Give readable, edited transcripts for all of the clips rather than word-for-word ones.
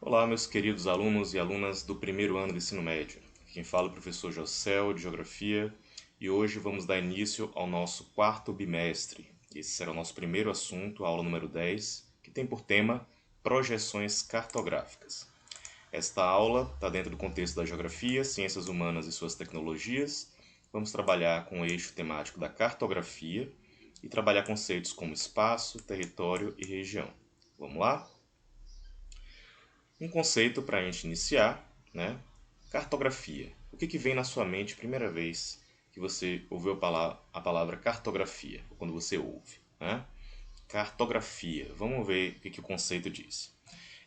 Olá, meus queridos alunos e alunas do primeiro ano do ensino médio. Quem fala é o professor Josel, de Geografia, e hoje vamos dar início ao nosso quarto bimestre. Esse será o nosso primeiro assunto, a aula número 10, que tem por tema Projeções Cartográficas. Esta aula está dentro do contexto da Geografia, Ciências Humanas e suas tecnologias. Vamos trabalhar com o eixo temático da cartografia e trabalhar conceitos como espaço, território e região. Vamos lá? Um conceito para a gente iniciar, né? Cartografia. O que vem na sua mente a primeira vez que você ouviu a palavra cartografia, ou quando você ouve, né? Cartografia. Vamos ver o que o conceito diz.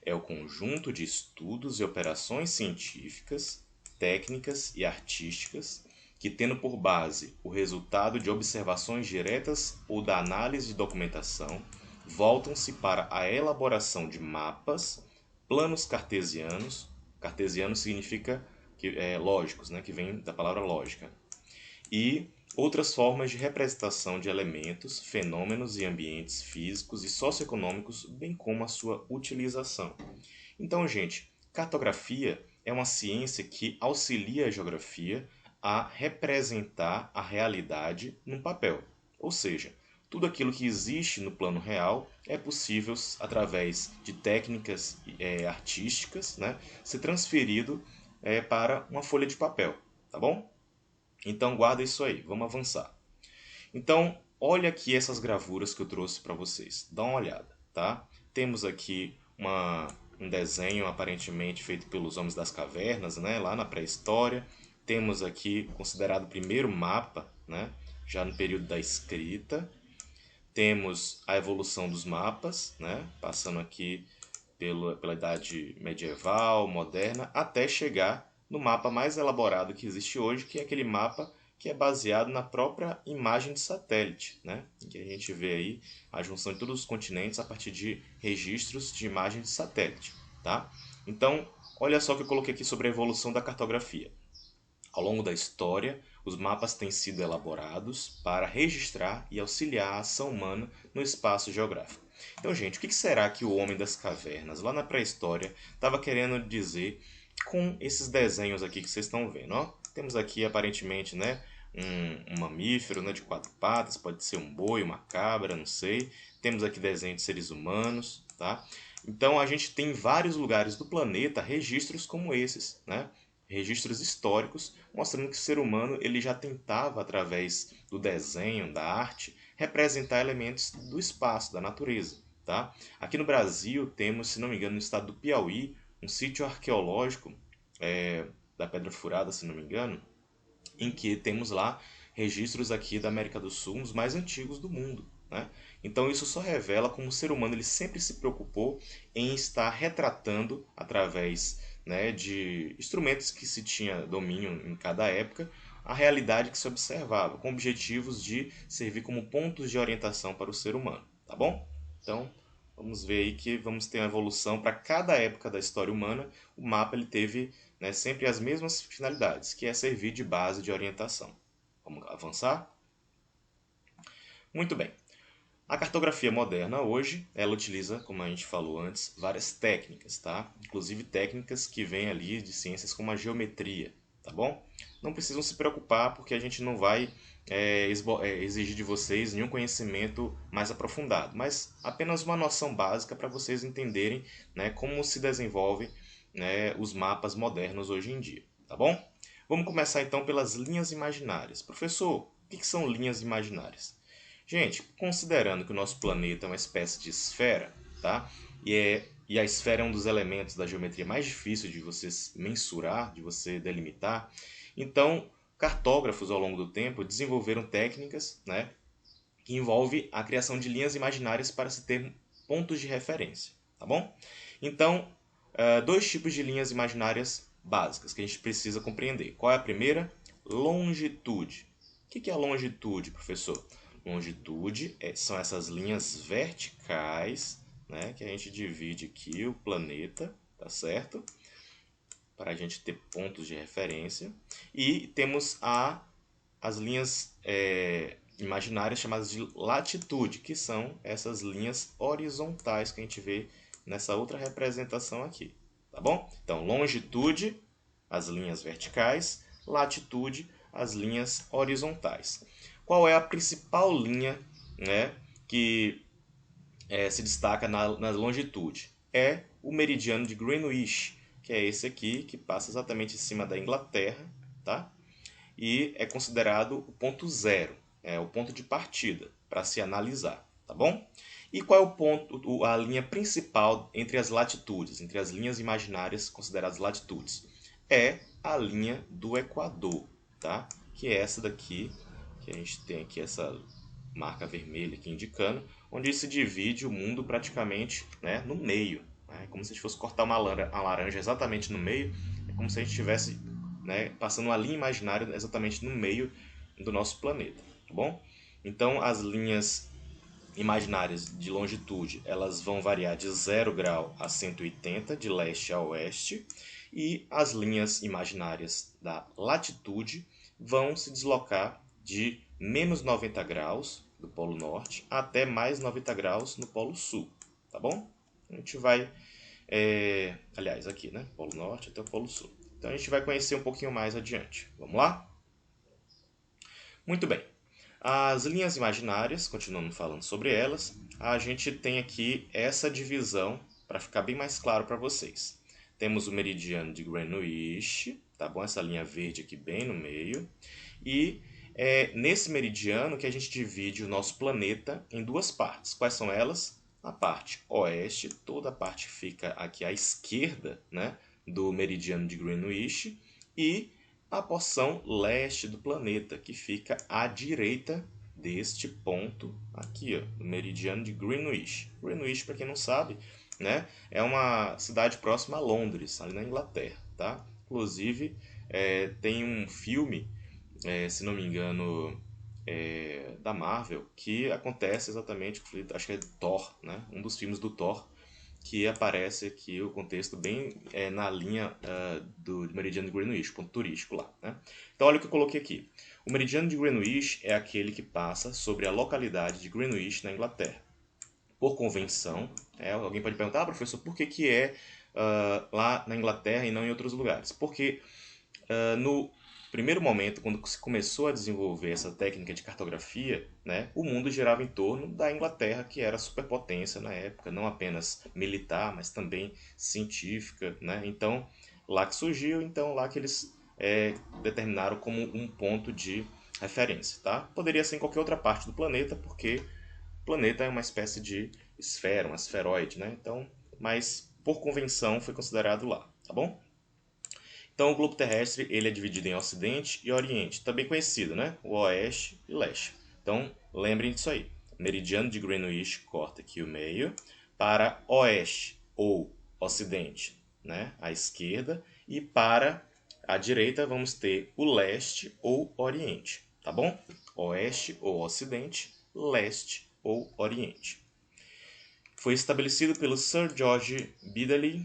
É o conjunto de estudos e operações científicas, técnicas e artísticas que, tendo por base o resultado de observações diretas ou da análise de documentação, voltam-se para a elaboração de mapas, planos cartesianos. Cartesiano significa lógicos, né, que vem da palavra lógica. E outras formas de representação de elementos, fenômenos e ambientes físicos e socioeconômicos, bem como a sua utilização. Então, gente, cartografia é uma ciência que auxilia a geografia a representar a realidade num papel. Ou seja, tudo aquilo que existe no plano real é possível, através de técnicas artísticas, né, ser transferido para uma folha de papel, tá bom? Então guarda isso aí, vamos avançar. Então, olha aqui essas gravuras que eu trouxe para vocês. Dá uma olhada, tá? Temos aqui um desenho aparentemente feito pelos homens das cavernas, né, lá na pré-história. Temos aqui considerado o primeiro mapa, né, já no período da escrita. Temos a evolução dos mapas, né, passando aqui pela idade medieval, moderna, até chegar no mapa mais elaborado que existe hoje, que é aquele mapa que é baseado na própria imagem de satélite, né? Em que a gente vê aí a junção de todos os continentes a partir de registros de imagem de satélite, tá? Então, olha só o que eu coloquei aqui sobre a evolução da cartografia. Ao longo da história, os mapas têm sido elaborados para registrar e auxiliar a ação humana no espaço geográfico. Então, gente, o que será que o homem das cavernas, lá na pré-história, estava querendo dizer com esses desenhos aqui que vocês estão vendo? Ó? Temos aqui, aparentemente, né, um mamífero, né, de 4 patas, pode ser um boi, uma cabra, não sei. Temos aqui desenho de seres humanos, tá? Então, a gente tem em vários lugares do planeta registros como esses, né? Registros históricos mostrando que o ser humano ele já tentava, através do desenho, da arte, representar elementos do espaço, da natureza. Tá? Aqui no Brasil temos, se não me engano, no estado do Piauí, um sítio arqueológico da Pedra Furada, se não me engano, em que temos lá registros aqui da América do Sul, um dos mais antigos do mundo. Né? Então isso só revela como o ser humano ele sempre se preocupou em estar retratando, através, né, de instrumentos que se tinha domínio em cada época, a realidade que se observava, com objetivos de servir como pontos de orientação para o ser humano. Tá bom? Então, vamos ver aí que vamos ter uma evolução para cada época da história humana. O mapa ele teve, né, sempre as mesmas finalidades, que é servir de base de orientação. Vamos avançar? Muito bem. A cartografia moderna hoje, ela utiliza, como a gente falou antes, várias técnicas, tá? Inclusive técnicas que vêm ali de ciências como a geometria, tá bom? Não precisam se preocupar porque a gente não vai exigir de vocês nenhum conhecimento mais aprofundado, mas apenas uma noção básica para vocês entenderem, né, como se desenvolvem, né, os mapas modernos hoje em dia, tá bom? Vamos começar então pelas linhas imaginárias. Professor, o que são linhas imaginárias? Gente, considerando que o nosso planeta é uma espécie de esfera, tá? E a esfera é um dos elementos da geometria mais difícil de você mensurar, de você delimitar, então cartógrafos ao longo do tempo desenvolveram técnicas, né, que envolvem a criação de linhas imaginárias para se ter pontos de referência, tá bom? Então, dois tipos de linhas imaginárias básicas que a gente precisa compreender. Qual é a primeira? Longitude. O que é a longitude, professor? Longitude são essas linhas verticais, né, que a gente divide aqui o planeta, tá certo? Para a gente ter pontos de referência. E temos as linhas imaginárias chamadas de latitude, que são essas linhas horizontais que a gente vê nessa outra representação aqui, tá bom? Então, longitude, as linhas verticais, latitude, as linhas horizontais. Qual é a principal linha, né, que se destaca na longitude? É o meridiano de Greenwich, que é esse aqui, que passa exatamente em cima da Inglaterra, tá? E é considerado o ponto zero, é o ponto de partida para se analisar, tá bom? E qual é o ponto, a linha principal entre as latitudes, entre as linhas imaginárias consideradas latitudes? É a linha do Equador, tá? Que é essa daqui, que a gente tem aqui essa marca vermelha aqui indicando, onde se divide o mundo praticamente, né, no meio. É como se a gente fosse cortar uma laranja exatamente no meio, é como se a gente estivesse, né, passando uma linha imaginária exatamente no meio do nosso planeta, tá bom? Então as linhas imaginárias de longitude, elas vão variar de 0 grau a 180, de leste a oeste, e as linhas imaginárias da latitude vão se deslocar de menos 90 graus do Polo Norte até mais 90 graus no Polo Sul, tá bom? A gente vai, aliás, aqui, né? Polo Norte até o Polo Sul. Então a gente vai conhecer um pouquinho mais adiante. Vamos lá? Muito bem. As linhas imaginárias, continuando falando sobre elas, a gente tem aqui essa divisão para ficar bem mais claro para vocês. Temos o meridiano de Greenwich, tá bom? Essa linha verde aqui bem no meio. E é nesse meridiano que a gente divide o nosso planeta em duas partes. Quais são elas? A parte oeste, toda a parte fica aqui à esquerda, né, do meridiano de Greenwich, e a porção leste do planeta, que fica à direita deste ponto aqui, ó, do meridiano de Greenwich. Greenwich, para quem não sabe, né, é uma cidade próxima a Londres, ali na Inglaterra, tá? Inclusive, tem um filme, se não me engano, da Marvel, que acontece exatamente, acho que é Thor, né? Um dos filmes do Thor, que aparece aqui o contexto bem na linha do meridiano de Greenwich, ponto turístico lá, né? Então olha o que eu coloquei aqui. O meridiano de Greenwich é aquele que passa sobre a localidade de Greenwich, na Inglaterra. Por convenção, alguém pode perguntar, professor, por que é lá na Inglaterra e não em outros lugares? Porque no primeiro momento, quando se começou a desenvolver essa técnica de cartografia, né, o mundo girava em torno da Inglaterra, que era superpotência na época, não apenas militar, mas também científica, né? Então, lá que surgiu, então lá que eles determinaram como um ponto de referência, tá? Poderia ser em qualquer outra parte do planeta, porque o planeta é uma espécie de esfera, um esferoide, né? Então, mas por convenção foi considerado lá, tá bom? Então, o globo terrestre ele é dividido em Ocidente e Oriente, também conhecido, né? O Oeste e Leste. Então, lembrem disso aí. Meridiano de Greenwich corta aqui o meio para Oeste ou Ocidente, né? À esquerda, e para a direita vamos ter o Leste ou Oriente, tá bom? Oeste ou Ocidente, Leste ou Oriente. Foi estabelecido pelo Sir George Biddell,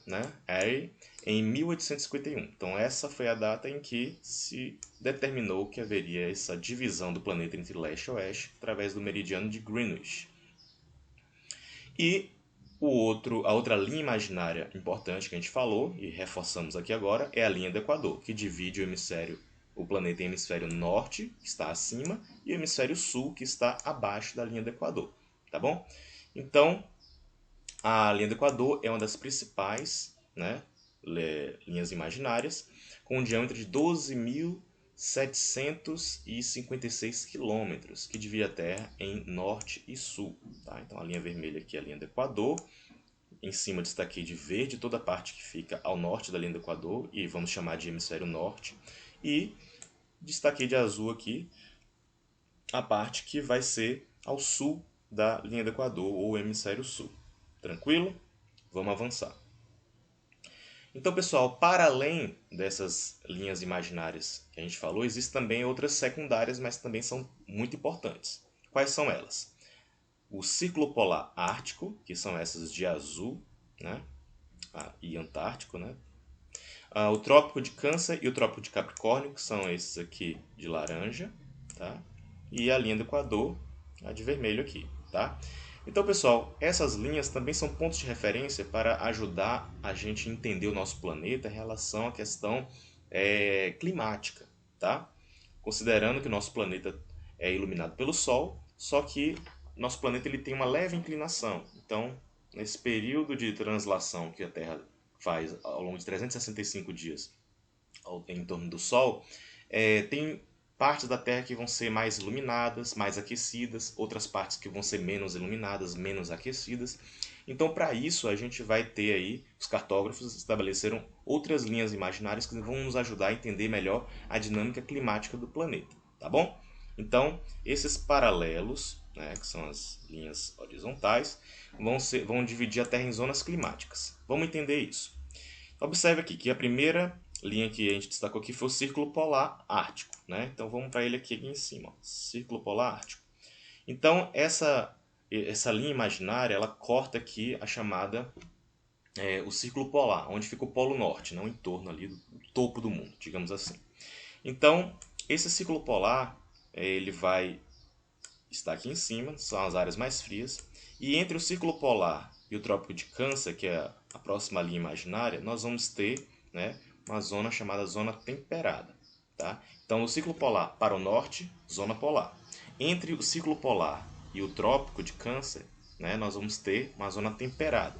né, Airy, em 1851. Então essa foi a data em que se determinou que haveria essa divisão do planeta entre leste e oeste através do meridiano de Greenwich. E a outra linha imaginária importante que a gente falou e reforçamos aqui agora é a linha do Equador, que divide o planeta em hemisfério norte, que está acima, e o hemisfério sul, que está abaixo da linha do Equador, tá bom? Então, a linha do Equador é uma das principais, né, linhas imaginárias, com um diâmetro de 12.756 quilômetros, que divide a Terra em norte e sul. Tá? Então, a linha vermelha aqui é a linha do Equador. Em cima destaquei de verde toda a parte que fica ao norte da linha do Equador, e vamos chamar de hemisfério norte. E destaquei de azul aqui a parte que vai ser ao sul da linha do Equador, ou hemisfério sul. Tranquilo? Vamos avançar. Então, pessoal, para além dessas linhas imaginárias que a gente falou, existem também outras secundárias, mas também são muito importantes. Quais são elas? O Círculo Polar Ártico, que são essas de azul, né? E Antártico, né? O Trópico de Câncer e o Trópico de Capricórnio, que são esses aqui de laranja, tá? E a linha do Equador, a de vermelho aqui, tá? Então, pessoal, essas linhas também são pontos de referência para ajudar a gente a entender o nosso planeta em relação à questão climática, tá? Considerando que o nosso planeta é iluminado pelo Sol, só que nosso planeta ele tem uma leve inclinação. Então, nesse período de translação que a Terra faz ao longo de 365 dias em torno do Sol, tem partes da Terra que vão ser mais iluminadas, mais aquecidas, outras partes que vão ser menos iluminadas, menos aquecidas. Então, para isso, a gente vai ter aí, os cartógrafos estabeleceram outras linhas imaginárias que vão nos ajudar a entender melhor a dinâmica climática do planeta, tá bom? Então, esses paralelos, né, que são as linhas horizontais, vão dividir a Terra em zonas climáticas. Vamos entender isso. Observe aqui que a primeira linha que a gente destacou aqui foi o Círculo Polar Ártico, né? Então vamos para ele aqui em cima, ó. Círculo Polar Ártico. Então essa linha imaginária ela corta aqui a chamada o Círculo Polar, onde fica o Polo Norte, não em torno ali do topo do mundo, digamos assim. Então esse Círculo Polar ele vai estar aqui em cima, são as áreas mais frias, e entre o Círculo Polar e o Trópico de Câncer, que é a próxima linha imaginária, nós vamos ter, né, uma zona chamada zona temperada. Tá? Então, o ciclo polar para o norte, zona polar. Entre o ciclo polar e o Trópico de Câncer, né, nós vamos ter uma zona temperada.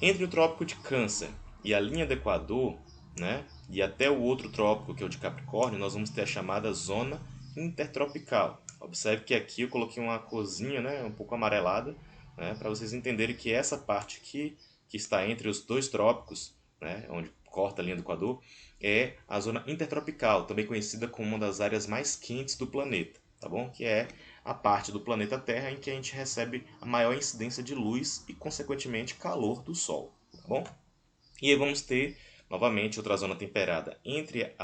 Entre o Trópico de Câncer e a linha do Equador, né, e até o outro trópico, que é o de Capricórnio, nós vamos ter a chamada zona intertropical. Observe que aqui eu coloquei uma corzinha, né, um pouco amarelada, né, para vocês entenderem que essa parte aqui, que está entre os dois trópicos, né, onde corta a linha do Equador, é a zona intertropical, também conhecida como uma das áreas mais quentes do planeta, tá bom? Que é a parte do planeta Terra em que a gente recebe a maior incidência de luz e, consequentemente, calor do Sol, tá bom? E aí vamos ter, novamente, outra zona temperada entre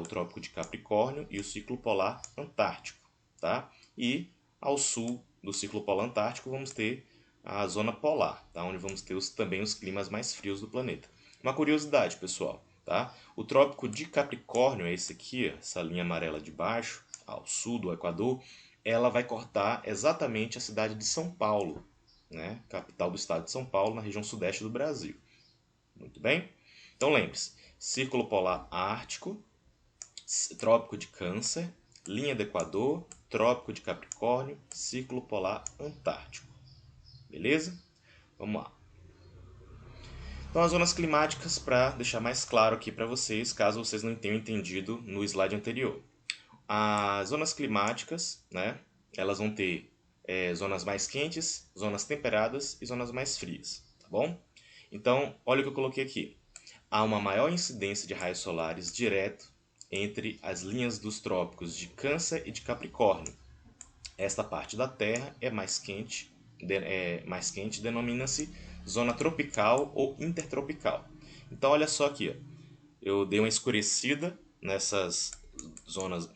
o Trópico de Capricórnio e o Ciclo Polar Antártico, tá? E ao sul do Ciclo Polar Antártico vamos ter a zona polar, tá? Onde vamos ter também os climas mais frios do planeta. Uma curiosidade, pessoal, tá? O Trópico de Capricórnio é esse aqui, essa linha amarela de baixo, ao sul do Equador, ela vai cortar exatamente a cidade de São Paulo, né? Capital do estado de São Paulo, na região sudeste do Brasil. Muito bem? Então lembre-se, Círculo Polar Ártico, Trópico de Câncer, linha do Equador, Trópico de Capricórnio, Círculo Polar Antártico. Beleza? Vamos lá. Então, as zonas climáticas, para deixar mais claro aqui para vocês, caso vocês não tenham entendido no slide anterior. As zonas climáticas, né, elas vão ter zonas mais quentes, zonas temperadas e zonas mais frias, tá bom? Então, olha o que eu coloquei aqui. Há uma maior incidência de raios solares direto entre as linhas dos trópicos de Câncer e de Capricórnio. Esta parte da Terra é mais quente, denomina-se zona tropical ou intertropical. Então, olha só aqui, ó. Eu dei uma escurecida nessas zonas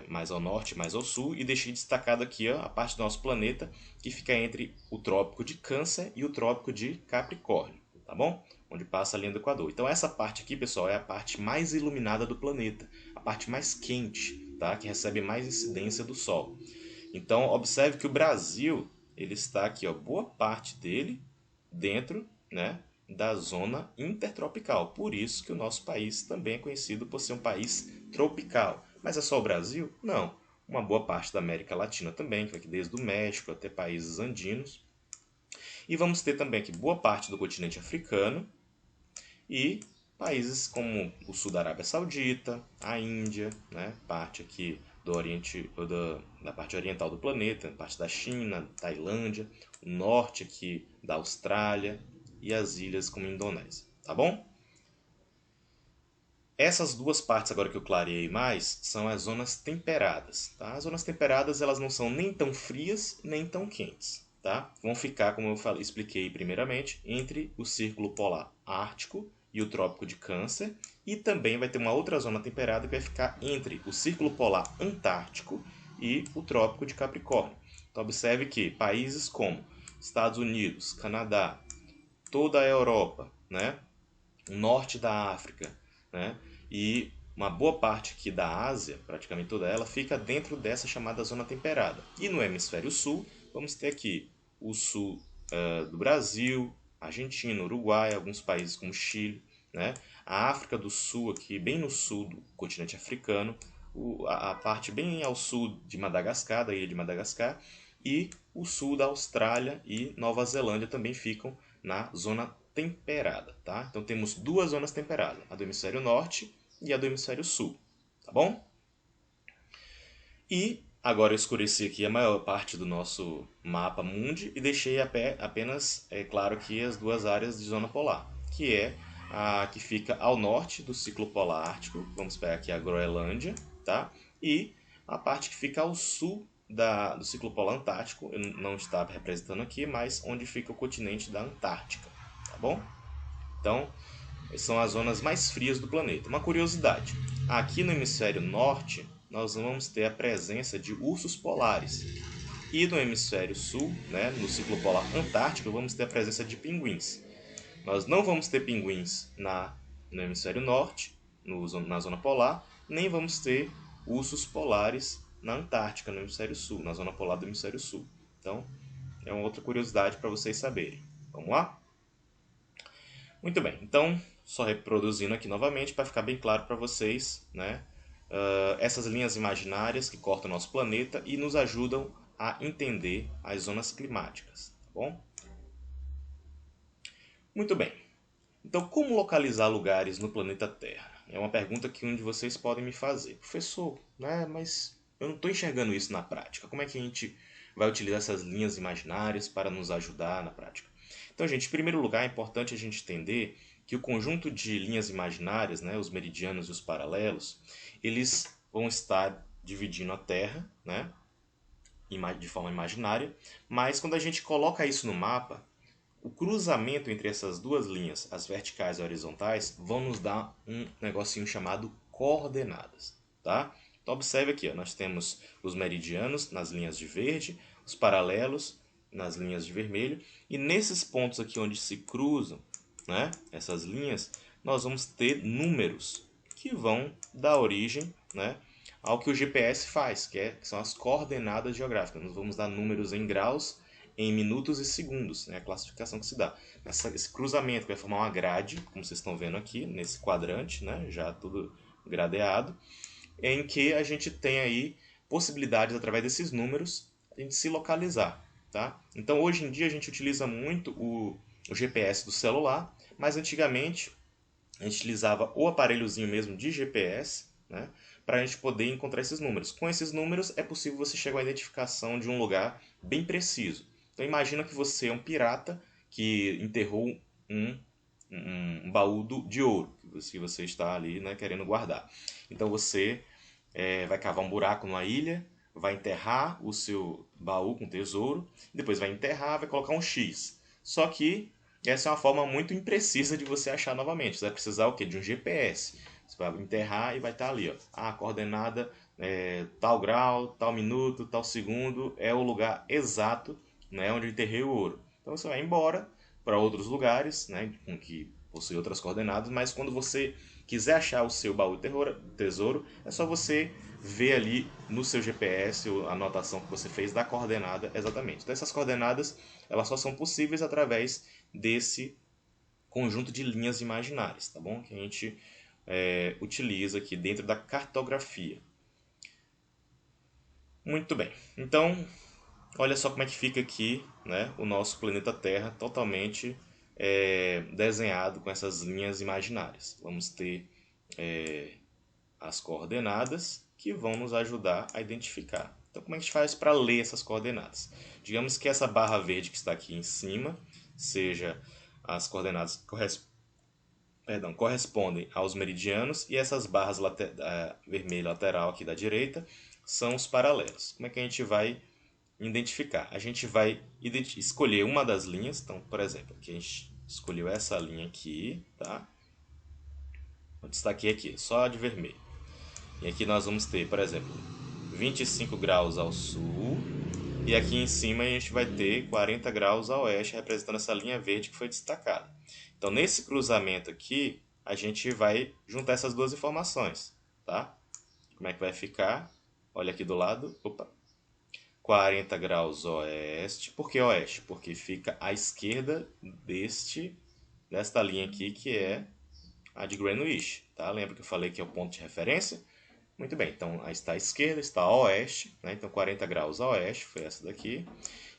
mais ao norte, mais ao sul, e deixei destacado aqui ó, a parte do nosso planeta que fica entre o Trópico de Câncer e o Trópico de Capricórnio, tá bom? Onde passa a linha do Equador. Então essa parte aqui, pessoal, é a parte mais iluminada do planeta, a parte mais quente, tá? Que recebe mais incidência do Sol. Então observe que o Brasil ele está aqui, ó, boa parte dele dentro, né, da zona intertropical. Por isso que o nosso país também é conhecido por ser um país tropical. Mas é só o Brasil? Não. Uma boa parte da América Latina também, que vai desde o México até países andinos. E vamos ter também aqui boa parte do continente africano e países como o sul da Arábia Saudita, a Índia, né, parte aqui do Oriente, da parte oriental do planeta, parte da China, Tailândia, o norte aqui da Austrália e as ilhas como a Indonésia, tá bom? Essas duas partes agora que eu clareei mais são as zonas temperadas, tá? As zonas temperadas elas não são nem tão frias nem tão quentes, tá? Vão ficar, como eu expliquei primeiramente, entre o Círculo Polar Ártico e o Trópico de Câncer, e também vai ter uma outra zona temperada que vai ficar entre o Círculo Polar Antártico e o Trópico de Capricórnio. Então observe que países como Estados Unidos, Canadá, toda a Europa, né, o norte da África, né, e uma boa parte aqui da Ásia, praticamente toda ela, fica dentro dessa chamada zona temperada. E no hemisfério sul, vamos ter aqui o sul do Brasil, Argentina, Uruguai, alguns países como Chile, né? A África do Sul, aqui bem no sul do continente africano, a parte bem ao sul de Madagascar, da ilha de Madagascar, e o sul da Austrália e Nova Zelândia também ficam na zona temperada, tá? Então temos duas zonas temperadas, a do hemisfério norte e a do hemisfério sul, tá bom? E agora eu escureci aqui a maior parte do nosso mapa mundi e deixei apenas, claro, aqui as duas áreas de zona polar, que é a que fica ao norte do ciclo polar ártico, vamos pegar aqui a Groenlândia, tá? E a parte que fica ao sul do ciclo polar antártico, eu não está representando aqui, mas onde fica o continente da Antártica, tá bom? Então, são as zonas mais frias do planeta. Uma curiosidade, aqui no hemisfério norte, nós vamos ter a presença de ursos polares. E no hemisfério sul, né, no ciclo polar antártico, vamos ter a presença de pinguins. Nós não vamos ter pinguins no hemisfério norte, na zona polar, nem vamos ter ursos polares na Antártica, no hemisfério sul, na zona polar do hemisfério sul. Então, é uma outra curiosidade para vocês saberem. Vamos lá? Muito bem, então, só reproduzindo aqui novamente para ficar bem claro para vocês, né? Essas linhas imaginárias que cortam o nosso planeta e nos ajudam a entender as zonas climáticas, tá bom? Muito bem. Então, como localizar lugares no planeta Terra? É uma pergunta que um de vocês podem me fazer. Professor, né, mas eu não estou enxergando isso na prática. Como é que a gente vai utilizar essas linhas imaginárias para nos ajudar na prática? Então, gente, em primeiro lugar, é importante a gente entender que o conjunto de linhas imaginárias, né, os meridianos e os paralelos, eles vão estar dividindo a Terra, né, de forma imaginária, mas quando a gente coloca isso no mapa, o cruzamento entre essas duas linhas, as verticais e horizontais, vão nos dar um negocinho chamado coordenadas, tá? Então observe aqui, ó, nós temos os meridianos nas linhas de verde, os paralelos nas linhas de vermelho, e nesses pontos aqui onde se cruzam, né, essas linhas, nós vamos ter números que vão dar origem, né, ao que o GPS faz, que são as coordenadas geográficas. Nós vamos dar números em graus, em minutos e segundos, né, a classificação que se dá. Esse cruzamento vai formar uma grade, como vocês estão vendo aqui, nesse quadrante, né, já tudo gradeado, em que a gente tem aí possibilidades, através desses números, a gente se localizar. Tá? Então, hoje em dia, a gente utiliza muito o GPS do celular, mas antigamente a gente utilizava o aparelhozinho mesmo de GPS, né, para a gente poder encontrar esses números. Com esses números, é possível você chegar à identificação de um lugar bem preciso. Então, imagina que você é um pirata que enterrou um baú de ouro que você está ali, né, querendo guardar. Então, você vai cavar um buraco numa ilha, vai enterrar o seu baú com tesouro, depois vai enterrar, vai colocar um X. Só que essa é uma forma muito imprecisa de você achar novamente. Você vai precisar o quê? De um GPS. Você vai enterrar e vai estar ali, ó. A coordenada tal grau, tal minuto, tal segundo é o lugar exato, né, onde eu enterrei o ouro. Então você vai embora para outros lugares, né, que possuem outras coordenadas, mas quando você quiser achar o seu baú tesouro, é só você ver ali no seu GPS a anotação que você fez da coordenada exatamente. Então essas coordenadas, elas só são possíveis através desse conjunto de linhas imaginárias, tá bom? Que a gente utiliza aqui dentro da cartografia. Muito bem. Então, olha só como é que fica aqui, né, o nosso planeta Terra totalmente desenhado com essas linhas imaginárias. Vamos ter as coordenadas que vão nos ajudar a identificar. Então, como é que a gente faz para ler essas coordenadas? Digamos que essa barra verde que está aqui em cima seja as coordenadas que correspondem aos meridianos, e essas barras vermelha lateral aqui da direita são os paralelos. Como é que a gente vai identificar? A gente vai escolher uma das linhas. Então, por exemplo, aqui a gente escolheu essa linha aqui, tá? Eu destaquei aqui, só de vermelho. E aqui nós vamos ter, por exemplo, 25 graus ao sul, e aqui em cima a gente vai ter 40 graus a oeste, representando essa linha verde que foi destacada. Então, nesse cruzamento aqui, a gente vai juntar essas duas informações, tá? Como é que vai ficar? Olha aqui do lado, opa. 40 graus oeste. Por que oeste? Porque fica à esquerda desta linha aqui, que é a de Greenwich, tá? Lembra que eu falei que é o ponto de referência? Muito bem, então aí está à esquerda, está a oeste, né? Então 40 graus a oeste, foi essa daqui.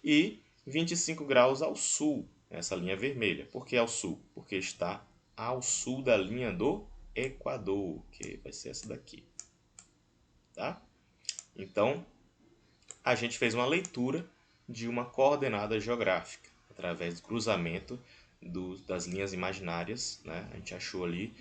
E 25 graus ao sul, essa linha vermelha. Por que ao sul? Porque está ao sul da linha do Equador, que vai ser essa daqui. Tá? Então, a gente fez uma leitura de uma coordenada geográfica, através do cruzamento das linhas imaginárias, né? A gente achou ali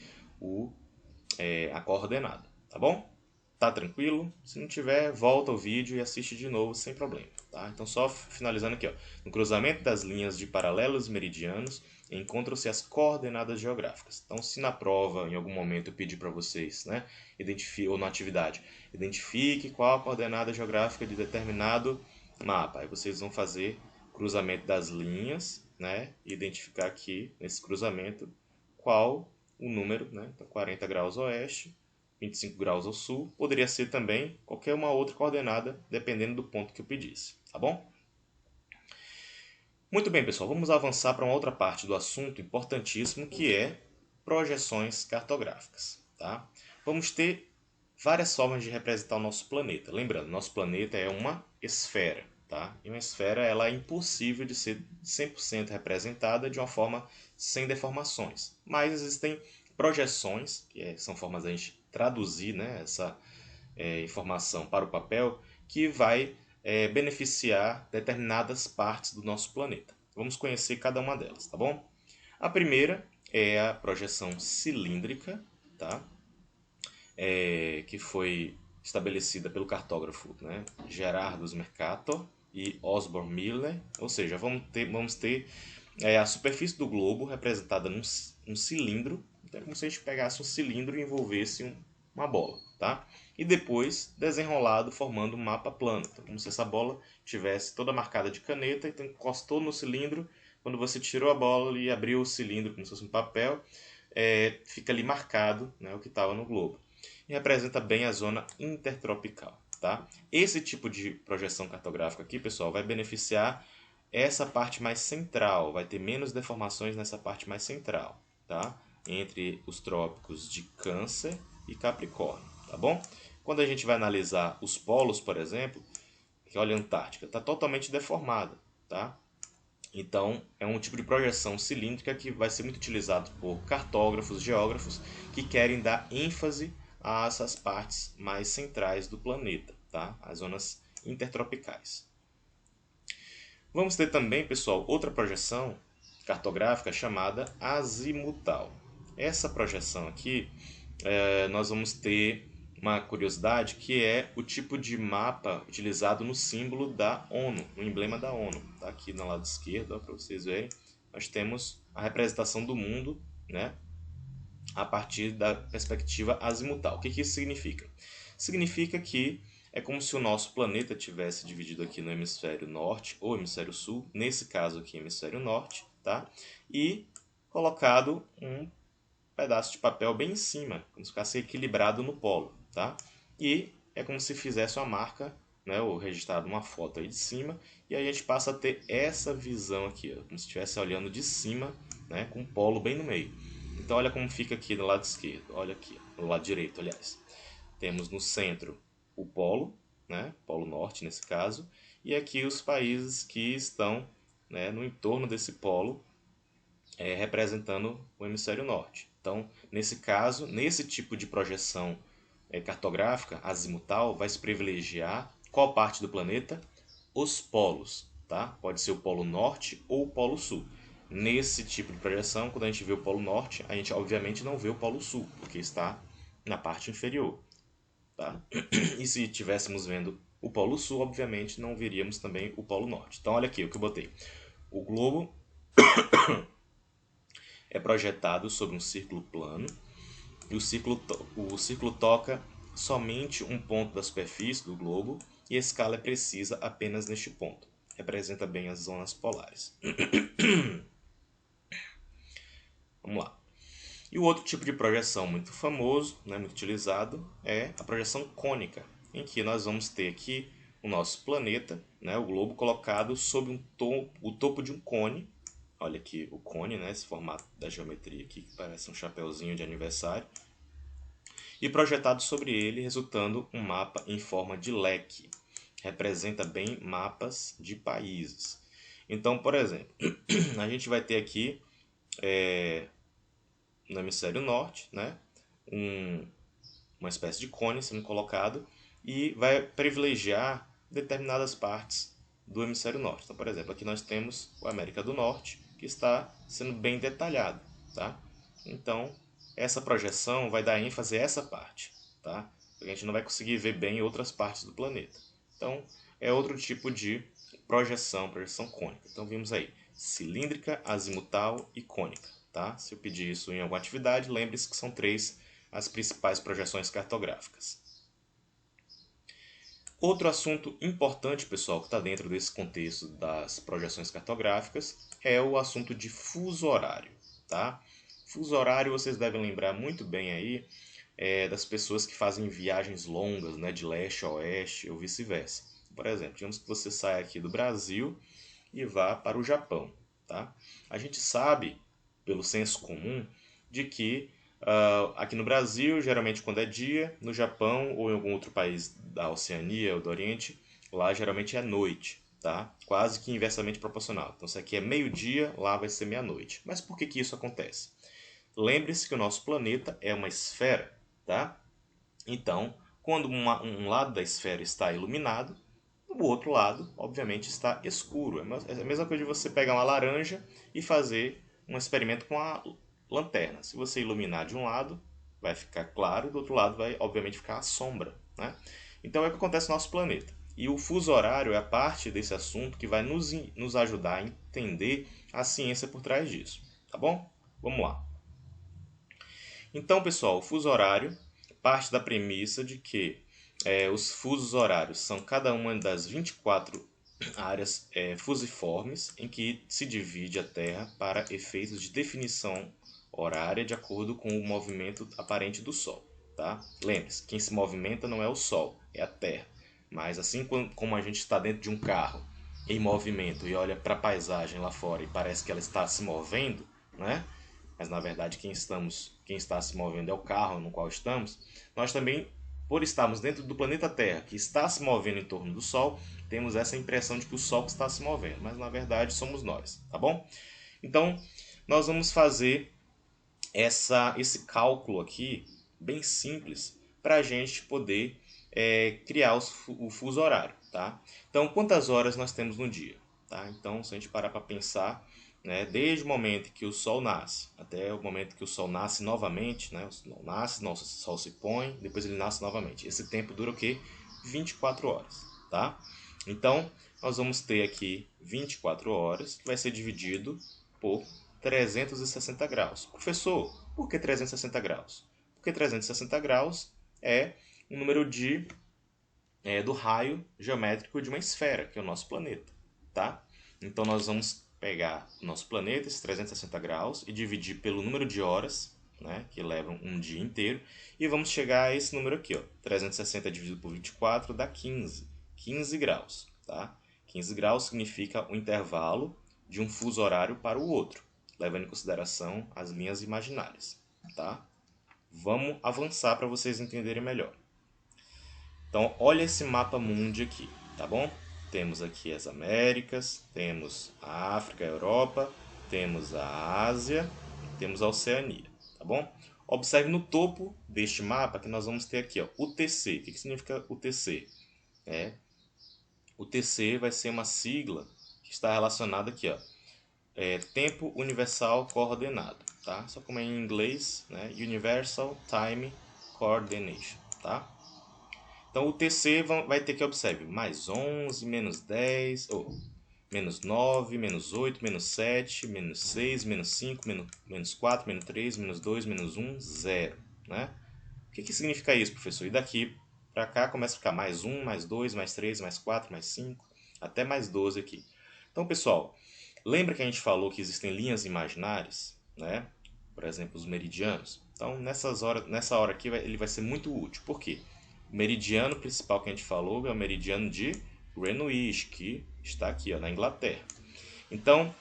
a coordenada, tá bom? Tá tranquilo? Se não tiver, volta o vídeo e assiste de novo sem problema, tá? Então só finalizando aqui, ó. No cruzamento das linhas de paralelos meridianos encontram-se as coordenadas geográficas. Então, se na prova, em algum momento, eu pedir para vocês, né, ou na atividade, identifique qual a coordenada geográfica de determinado mapa. Aí vocês vão fazer cruzamento das linhas, né, e identificar aqui, nesse cruzamento, qual o número, né? Então, 40 graus oeste, 25 graus ao sul, poderia ser também qualquer uma outra coordenada, dependendo do ponto que eu pedisse, tá bom? Muito bem, pessoal, vamos avançar para uma outra parte do assunto importantíssimo, que é projeções cartográficas, tá? Vamos ter várias formas de representar o nosso planeta. Lembrando, nosso planeta é uma esfera, tá? E uma esfera ela é impossível de ser 100% representada de uma forma sem deformações. Mas existem projeções, que são formas da gente traduzir, né, essa informação para o papel, que vai beneficiar determinadas partes do nosso planeta. Vamos conhecer cada uma delas, tá bom? A primeira é a projeção cilíndrica, tá? Que foi estabelecida pelo cartógrafo, né, Gerardus Mercator e Osborne Miller. Ou seja, vamos ter a superfície do globo representada num cilindro. Então é como se a gente pegasse um cilindro e envolvesse uma bola, tá? E depois desenrolado formando um mapa plano. Então, como se essa bola tivesse toda marcada de caneta, então encostou no cilindro. Quando você tirou a bola e abriu o cilindro como se fosse um papel, fica ali marcado, né, o que estava no globo. E representa bem a zona intertropical, tá? Esse tipo de projeção cartográfica aqui, pessoal, vai beneficiar essa parte mais central, vai ter menos deformações nessa parte mais central, tá? Entre os trópicos de Câncer e Capricórnio, tá bom? Quando a gente vai analisar os polos, por exemplo, que olha a Antártica, está totalmente deformada, tá? Então, é um tipo de projeção cilíndrica que vai ser muito utilizado por cartógrafos, geógrafos, que querem dar ênfase a essas partes mais centrais do planeta, tá? As zonas intertropicais. Vamos ter também, pessoal, outra projeção cartográfica chamada azimutal. Essa projeção aqui, nós vamos ter uma curiosidade, que é o tipo de mapa utilizado no símbolo da ONU, no emblema da ONU. Tá aqui no lado esquerdo, para vocês verem, nós temos a representação do mundo, né, a partir da perspectiva azimutal. O que isso significa? Significa que é como se o nosso planeta tivesse dividido aqui no hemisfério norte ou hemisfério sul, nesse caso aqui hemisfério norte, tá? E colocado um pedaço de papel bem em cima, como se ficasse equilibrado no polo, tá? E é como se fizesse uma marca, né, ou registrado uma foto aí de cima, e aí a gente passa a ter essa visão aqui, ó, como se estivesse olhando de cima, né, com o polo bem no meio. Então olha como fica aqui no lado esquerdo, olha aqui, no lado direito, aliás. Temos no centro o polo, né, polo norte nesse caso, e aqui os países que estão, né, no entorno desse polo, representando o hemisfério norte. Então, nesse caso, nesse tipo de projeção cartográfica, azimutal, vai se privilegiar qual parte do planeta? Os polos, tá? Pode ser o polo norte ou o polo sul. Nesse tipo de projeção, quando a gente vê o polo norte, a gente obviamente não vê o polo sul, porque está na parte inferior, tá? E se estivéssemos vendo o polo sul, obviamente não veríamos também o polo norte. Então, olha aqui o que eu botei. O globo é projetado sobre um círculo plano e o círculo toca somente um ponto da superfície do globo e a escala é precisa apenas neste ponto. Representa bem as zonas polares. Vamos lá. E o outro tipo de projeção muito famoso, né, muito utilizado, é a projeção cônica, em que nós vamos ter aqui o nosso planeta, né, o globo, colocado sob o topo de um cone. Olha aqui o cone, né, esse formato da geometria aqui, que parece um chapeuzinho de aniversário. E projetado sobre ele, resultando um mapa em forma de leque. Representa bem mapas de países. Então, por exemplo, a gente vai ter aqui no hemisfério norte, né, uma espécie de cone sendo colocado e vai privilegiar determinadas partes do hemisfério norte. Então, por exemplo, aqui nós temos a América do Norte, que está sendo bem detalhado, tá? Então, essa projeção vai dar ênfase a essa parte, tá? Porque a gente não vai conseguir ver bem outras partes do planeta. Então, é outro tipo de projeção cônica. Então, vimos aí cilíndrica, azimutal e cônica, tá? Se eu pedir isso em alguma atividade, lembre-se que são três as principais projeções cartográficas. Outro assunto importante, pessoal, que está dentro desse contexto das projeções cartográficas é o assunto de fuso horário, tá? Fuso horário vocês devem lembrar muito bem aí das pessoas que fazem viagens longas, né, de leste a oeste ou vice-versa. Por exemplo, digamos que você saia aqui do Brasil e vá para o Japão, tá? A gente sabe, pelo senso comum, de que aqui no Brasil, geralmente quando é dia, no Japão ou em algum outro país da Oceania ou do Oriente, lá geralmente é noite, tá? Quase que inversamente proporcional. Então, se aqui é meio-dia, lá vai ser meia-noite. Mas por que que isso acontece? Lembre-se que o nosso planeta é uma esfera, tá? Então, quando um lado da esfera está iluminado, o outro lado, obviamente, está escuro. É a mesma coisa de você pegar uma laranja e fazer um experimento com a lanterna. Se você iluminar de um lado, vai ficar claro, e do outro lado vai, obviamente, ficar a sombra, né? Então é o que acontece no nosso planeta. E o fuso horário é a parte desse assunto que vai nos ajudar a entender a ciência por trás disso, tá bom? Vamos lá. Então, pessoal, o fuso horário parte da premissa de que os fusos horários são cada uma das 24 áreas fusiformes em que se divide a Terra para efeitos de definição horária de acordo com o movimento aparente do Sol. Tá? Lembre-se, quem se movimenta não é o Sol, é a Terra. Mas assim como a gente está dentro de um carro em movimento e olha para a paisagem lá fora e parece que ela está se movendo, né? Mas na verdade quem está se movendo é o carro no qual estamos, nós também, por estarmos dentro do planeta Terra, que está se movendo em torno do Sol, temos essa impressão de que o Sol está se movendo, mas na verdade somos nós, tá bom? Então, nós vamos fazer esse cálculo aqui, bem simples, para a gente poder criar o fuso horário, tá? Então, quantas horas nós temos no dia? Tá? Então, se a gente parar para pensar, né, desde o momento que o Sol nasce até o momento que o Sol nasce novamente, né, o Sol nasce, o Sol se põe, depois ele nasce novamente. Esse tempo dura o quê? 24 horas, tá? Então, nós vamos ter aqui 24 horas, que vai ser dividido por 360 graus. Professor, por que 360 graus? Porque 360 graus é o número do raio geométrico de uma esfera, que é o nosso planeta, tá? Então nós vamos pegar o nosso planeta, esses 360 graus, e dividir pelo número de horas, né, que levam um dia inteiro, e vamos chegar a esse número aqui, ó, 360 dividido por 24 dá 15 graus, tá? 15 graus significa o intervalo de um fuso horário para o outro, levando em consideração as linhas imaginárias, tá? Vamos avançar para vocês entenderem melhor. Então, olha esse mapa mundi aqui, tá bom? Temos aqui as Américas, temos a África, a Europa, temos a Ásia, temos a Oceania, tá bom? Observe no topo deste mapa que nós vamos ter aqui, ó, UTC. O que significa UTC? UTC vai ser uma sigla que está relacionada aqui, ó, Tempo Universal Coordenado, tá? Só como é em inglês, né? Universal Time Coordination, tá? Então o TC vai ter que observe mais 11, menos 10, ou menos 9, menos 8, menos 7, menos 6, menos 5, menos 4, menos 3, menos 2, menos 1, 0. Né? O que significa isso, professor? E daqui para cá começa a ficar mais 1, mais 2, mais 3, mais 4, mais 5, até mais 12 aqui. Então, pessoal, lembra que a gente falou que existem linhas imaginárias, né? Por exemplo, os meridianos. Então, nessa hora aqui, ele vai ser muito útil. Por quê? O meridiano principal que a gente falou é o meridiano de Greenwich, que está aqui, ó, na Inglaterra. Então,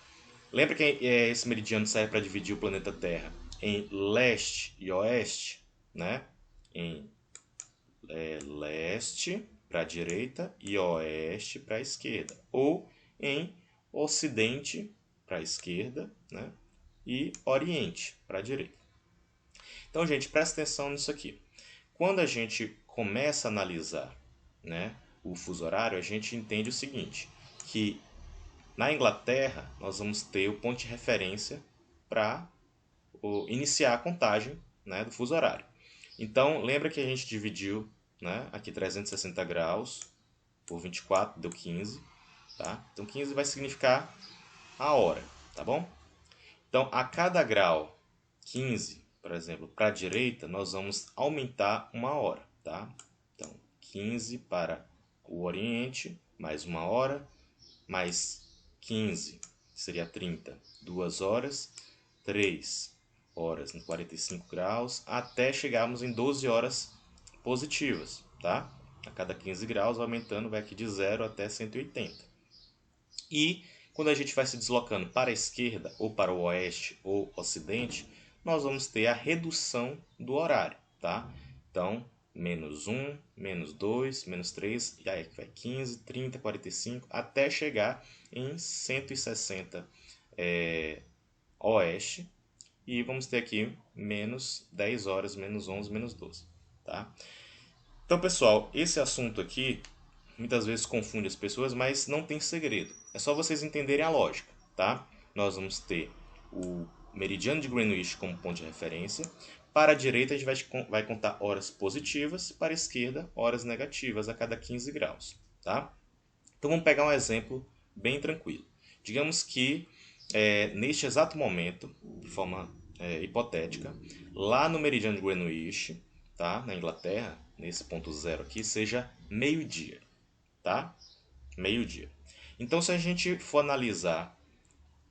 lembra que esse meridiano serve para dividir o planeta Terra em leste e oeste, né? Em leste para a direita e oeste para a esquerda, ou em ocidente para a esquerda, né? E oriente para a direita. Então, gente, presta atenção nisso aqui. Quando a gente começa a analisar, né, o fuso horário, a gente entende o seguinte, que na Inglaterra nós vamos ter o ponto de referência para iniciar a contagem, né, do fuso horário. Então, lembra que a gente dividiu, né, aqui 360 graus por 24, deu 15. Tá? Então, 15 vai significar a hora, tá bom? Então, a cada grau 15, por exemplo, para a direita, nós vamos aumentar uma hora. Tá? Então, 15 para o oriente, mais uma hora, mais 15, seria 30, 2 horas, 3 horas em 45 graus, até chegarmos em 12 horas positivas, tá? A cada 15 graus, aumentando, vai aqui de 0 até 180. E quando a gente vai se deslocando para a esquerda, ou para o oeste ou ocidente, nós vamos ter a redução do horário, tá? Então, menos 1, menos 2, menos 3, e aí vai 15, 30, 45, até chegar em 160 oeste. E vamos ter aqui menos 10 horas, menos 11, menos 12. Tá? Então, pessoal, esse assunto aqui muitas vezes confunde as pessoas, mas não tem segredo. É só vocês entenderem a lógica. Tá? Nós vamos ter o meridiano de Greenwich como ponto de referência. Para a direita, a gente vai contar horas positivas, para a esquerda, horas negativas a cada 15 graus. Tá? Então, vamos pegar um exemplo bem tranquilo. Digamos que, neste exato momento, de forma hipotética, lá no meridiano de Greenwich, tá? Na Inglaterra, nesse ponto zero aqui, seja meio-dia. Tá? Meio-dia. Então, se a gente for analisar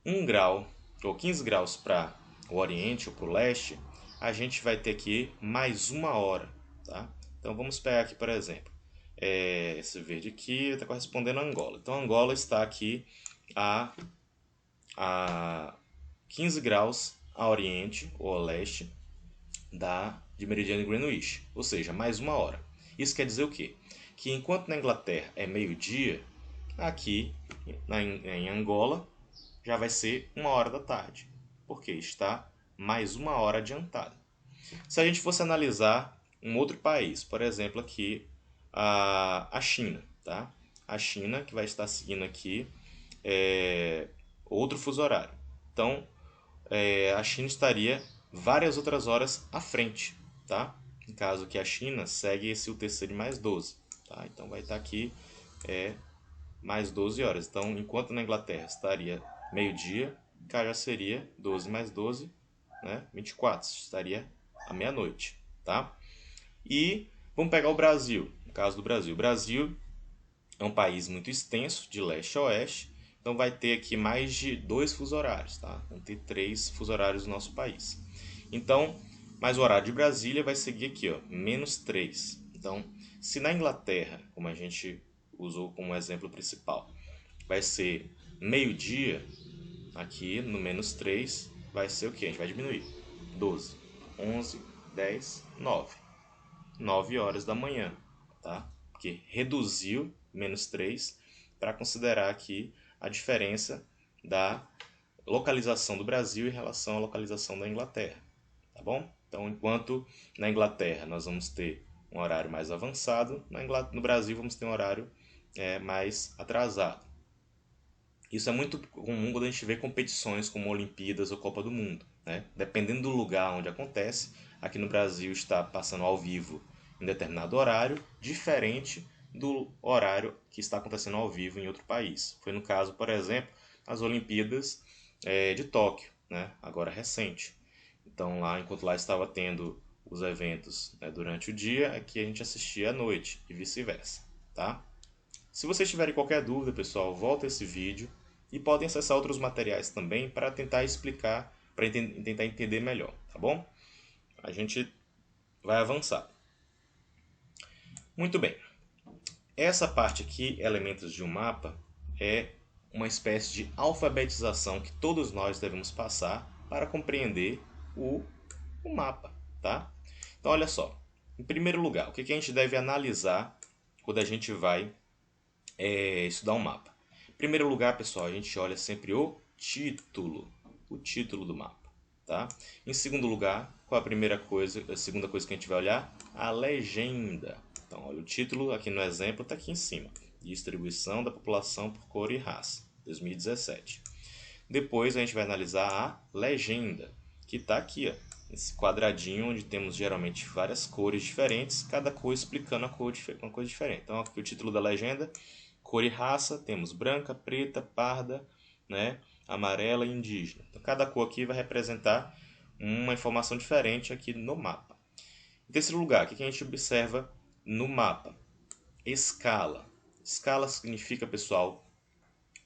1 grau ou 15 graus para o oriente ou para o leste, a gente vai ter aqui mais uma hora. Tá? Então, vamos pegar aqui, por exemplo, esse verde aqui está correspondendo a Angola. Então, Angola está aqui a 15 graus a oriente ou a leste de meridiano de Greenwich, ou seja, mais uma hora. Isso quer dizer o quê? Que enquanto na Inglaterra é meio-dia, aqui em Angola já vai ser 1 hora da tarde, porque está mais uma hora adiantada. Se a gente fosse analisar um outro país, por exemplo, aqui a China, tá? A China que vai estar seguindo aqui outro fuso horário. Então, a China estaria várias outras horas à frente, tá? No caso que a China segue esse o terceiro mais 12, tá? Então vai estar aqui mais 12 horas. Então, enquanto na Inglaterra estaria meio-dia, cá já seria 12 mais 12, né? 24, estaria à meia-noite, tá? E vamos pegar o Brasil, no caso do Brasil. O Brasil é um país muito extenso, de leste a oeste, então vai ter aqui mais de 2 fuso horários, tá? Vão ter 3 fuso horários no nosso país. Então, mas o horário de Brasília vai seguir aqui, ó, menos 3. Então, se na Inglaterra, como a gente usou como exemplo principal, vai ser meio-dia, aqui no menos 3 vai ser o que? A gente vai diminuir. 12, 11, 10, 9. 9 horas da manhã, tá? Porque reduziu menos 3 para considerar aqui a diferença da localização do Brasil em relação à localização da Inglaterra, tá bom? Então, enquanto na Inglaterra nós vamos ter um horário mais avançado, no Brasil vamos ter um horário mais atrasado. Isso é muito comum quando a gente vê competições como Olimpíadas ou Copa do Mundo, né? Dependendo do lugar onde acontece, aqui no Brasil está passando ao vivo em determinado horário, diferente do horário que está acontecendo ao vivo em outro país. Foi no caso, por exemplo, as Olimpíadas de Tóquio, né? Agora recente. Então, enquanto lá estava tendo os eventos, né, durante o dia, aqui a gente assistia à noite e vice-versa, tá? Se vocês tiverem qualquer dúvida, pessoal, volta esse vídeo e podem acessar outros materiais também para tentar explicar, para tentar entender melhor, tá bom? A gente vai avançar. Muito bem. Essa parte aqui, elementos de um mapa, é uma espécie de alfabetização que todos nós devemos passar para compreender o mapa, tá? Então, olha só. Em primeiro lugar, o que a gente deve analisar quando a gente vai estudar um mapa? Em primeiro lugar, pessoal, a gente olha sempre o título do mapa, tá? Em segundo lugar, qual a segunda coisa que a gente vai olhar? A legenda. Então, olha o título aqui no exemplo, está aqui em cima. Distribuição da população por cor e raça, 2017. Depois a gente vai analisar a legenda, que está aqui, ó, esse quadradinho onde temos geralmente várias cores diferentes, cada cor explicando uma coisa diferente. Então, aqui o título da legenda, cor e raça, temos branca, preta, parda, né, amarela e indígena. Então, cada cor aqui vai representar uma informação diferente aqui no mapa. Em terceiro lugar, o que a gente observa no mapa? Escala. Escala significa, pessoal,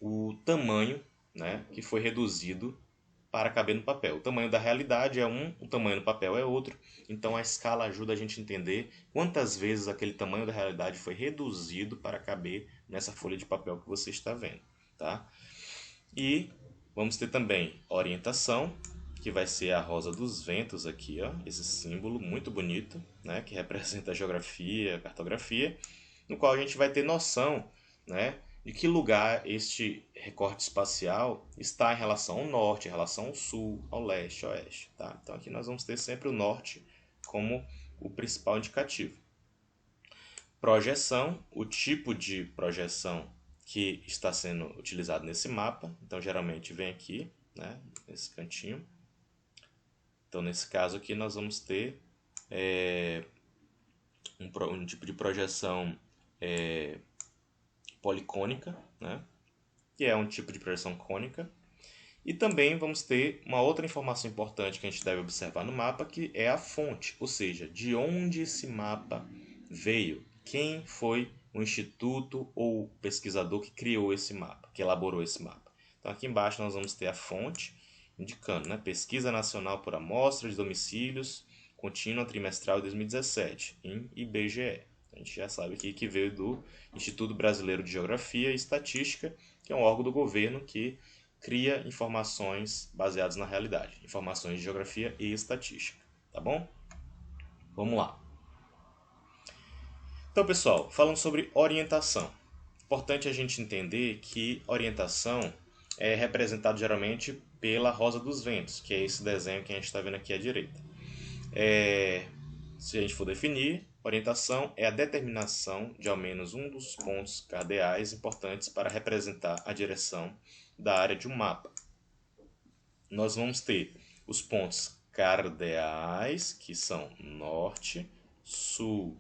o tamanho, né, que foi reduzido para caber no papel. O tamanho da realidade é um, o tamanho do papel é outro. Então a escala ajuda a gente a entender quantas vezes aquele tamanho da realidade foi reduzido para caber nessa folha de papel que você está vendo, tá? E vamos ter também orientação, que vai ser a rosa dos ventos aqui, ó, esse símbolo muito bonito, né, que representa a geografia, a cartografia, no qual a gente vai ter noção, né, de que lugar este recorte espacial está em relação ao norte, em relação ao sul, ao leste, ao oeste, tá? Então aqui nós vamos ter sempre o norte como o principal indicativo. Projeção, o tipo de projeção que está sendo utilizado nesse mapa. Então geralmente vem aqui, né, nesse cantinho. Então nesse caso aqui nós vamos ter um tipo de projeção policônica, né, que é um tipo de projeção cônica. E também vamos ter uma outra informação importante que a gente deve observar no mapa, que é a fonte, ou seja, de onde esse mapa veio, quem foi o instituto ou o pesquisador que criou esse mapa, que elaborou esse mapa. Então aqui embaixo nós vamos ter a fonte, indicando, né, Pesquisa Nacional por Amostra de Domicílios Contínua Trimestral 2017, em IBGE. A gente já sabe aqui que veio do Instituto Brasileiro de Geografia e Estatística, que é um órgão do governo que cria informações baseadas na realidade, informações de geografia e estatística, tá bom? Vamos lá. Então, pessoal, falando sobre orientação. Importante a gente entender que orientação é representado geralmente pela rosa dos ventos, que é esse desenho que a gente está vendo aqui à direita. Se a gente for definir, orientação é a determinação de ao menos um dos pontos cardeais importantes para representar a direção da área de um mapa. Nós vamos ter os pontos cardeais, que são norte, sul,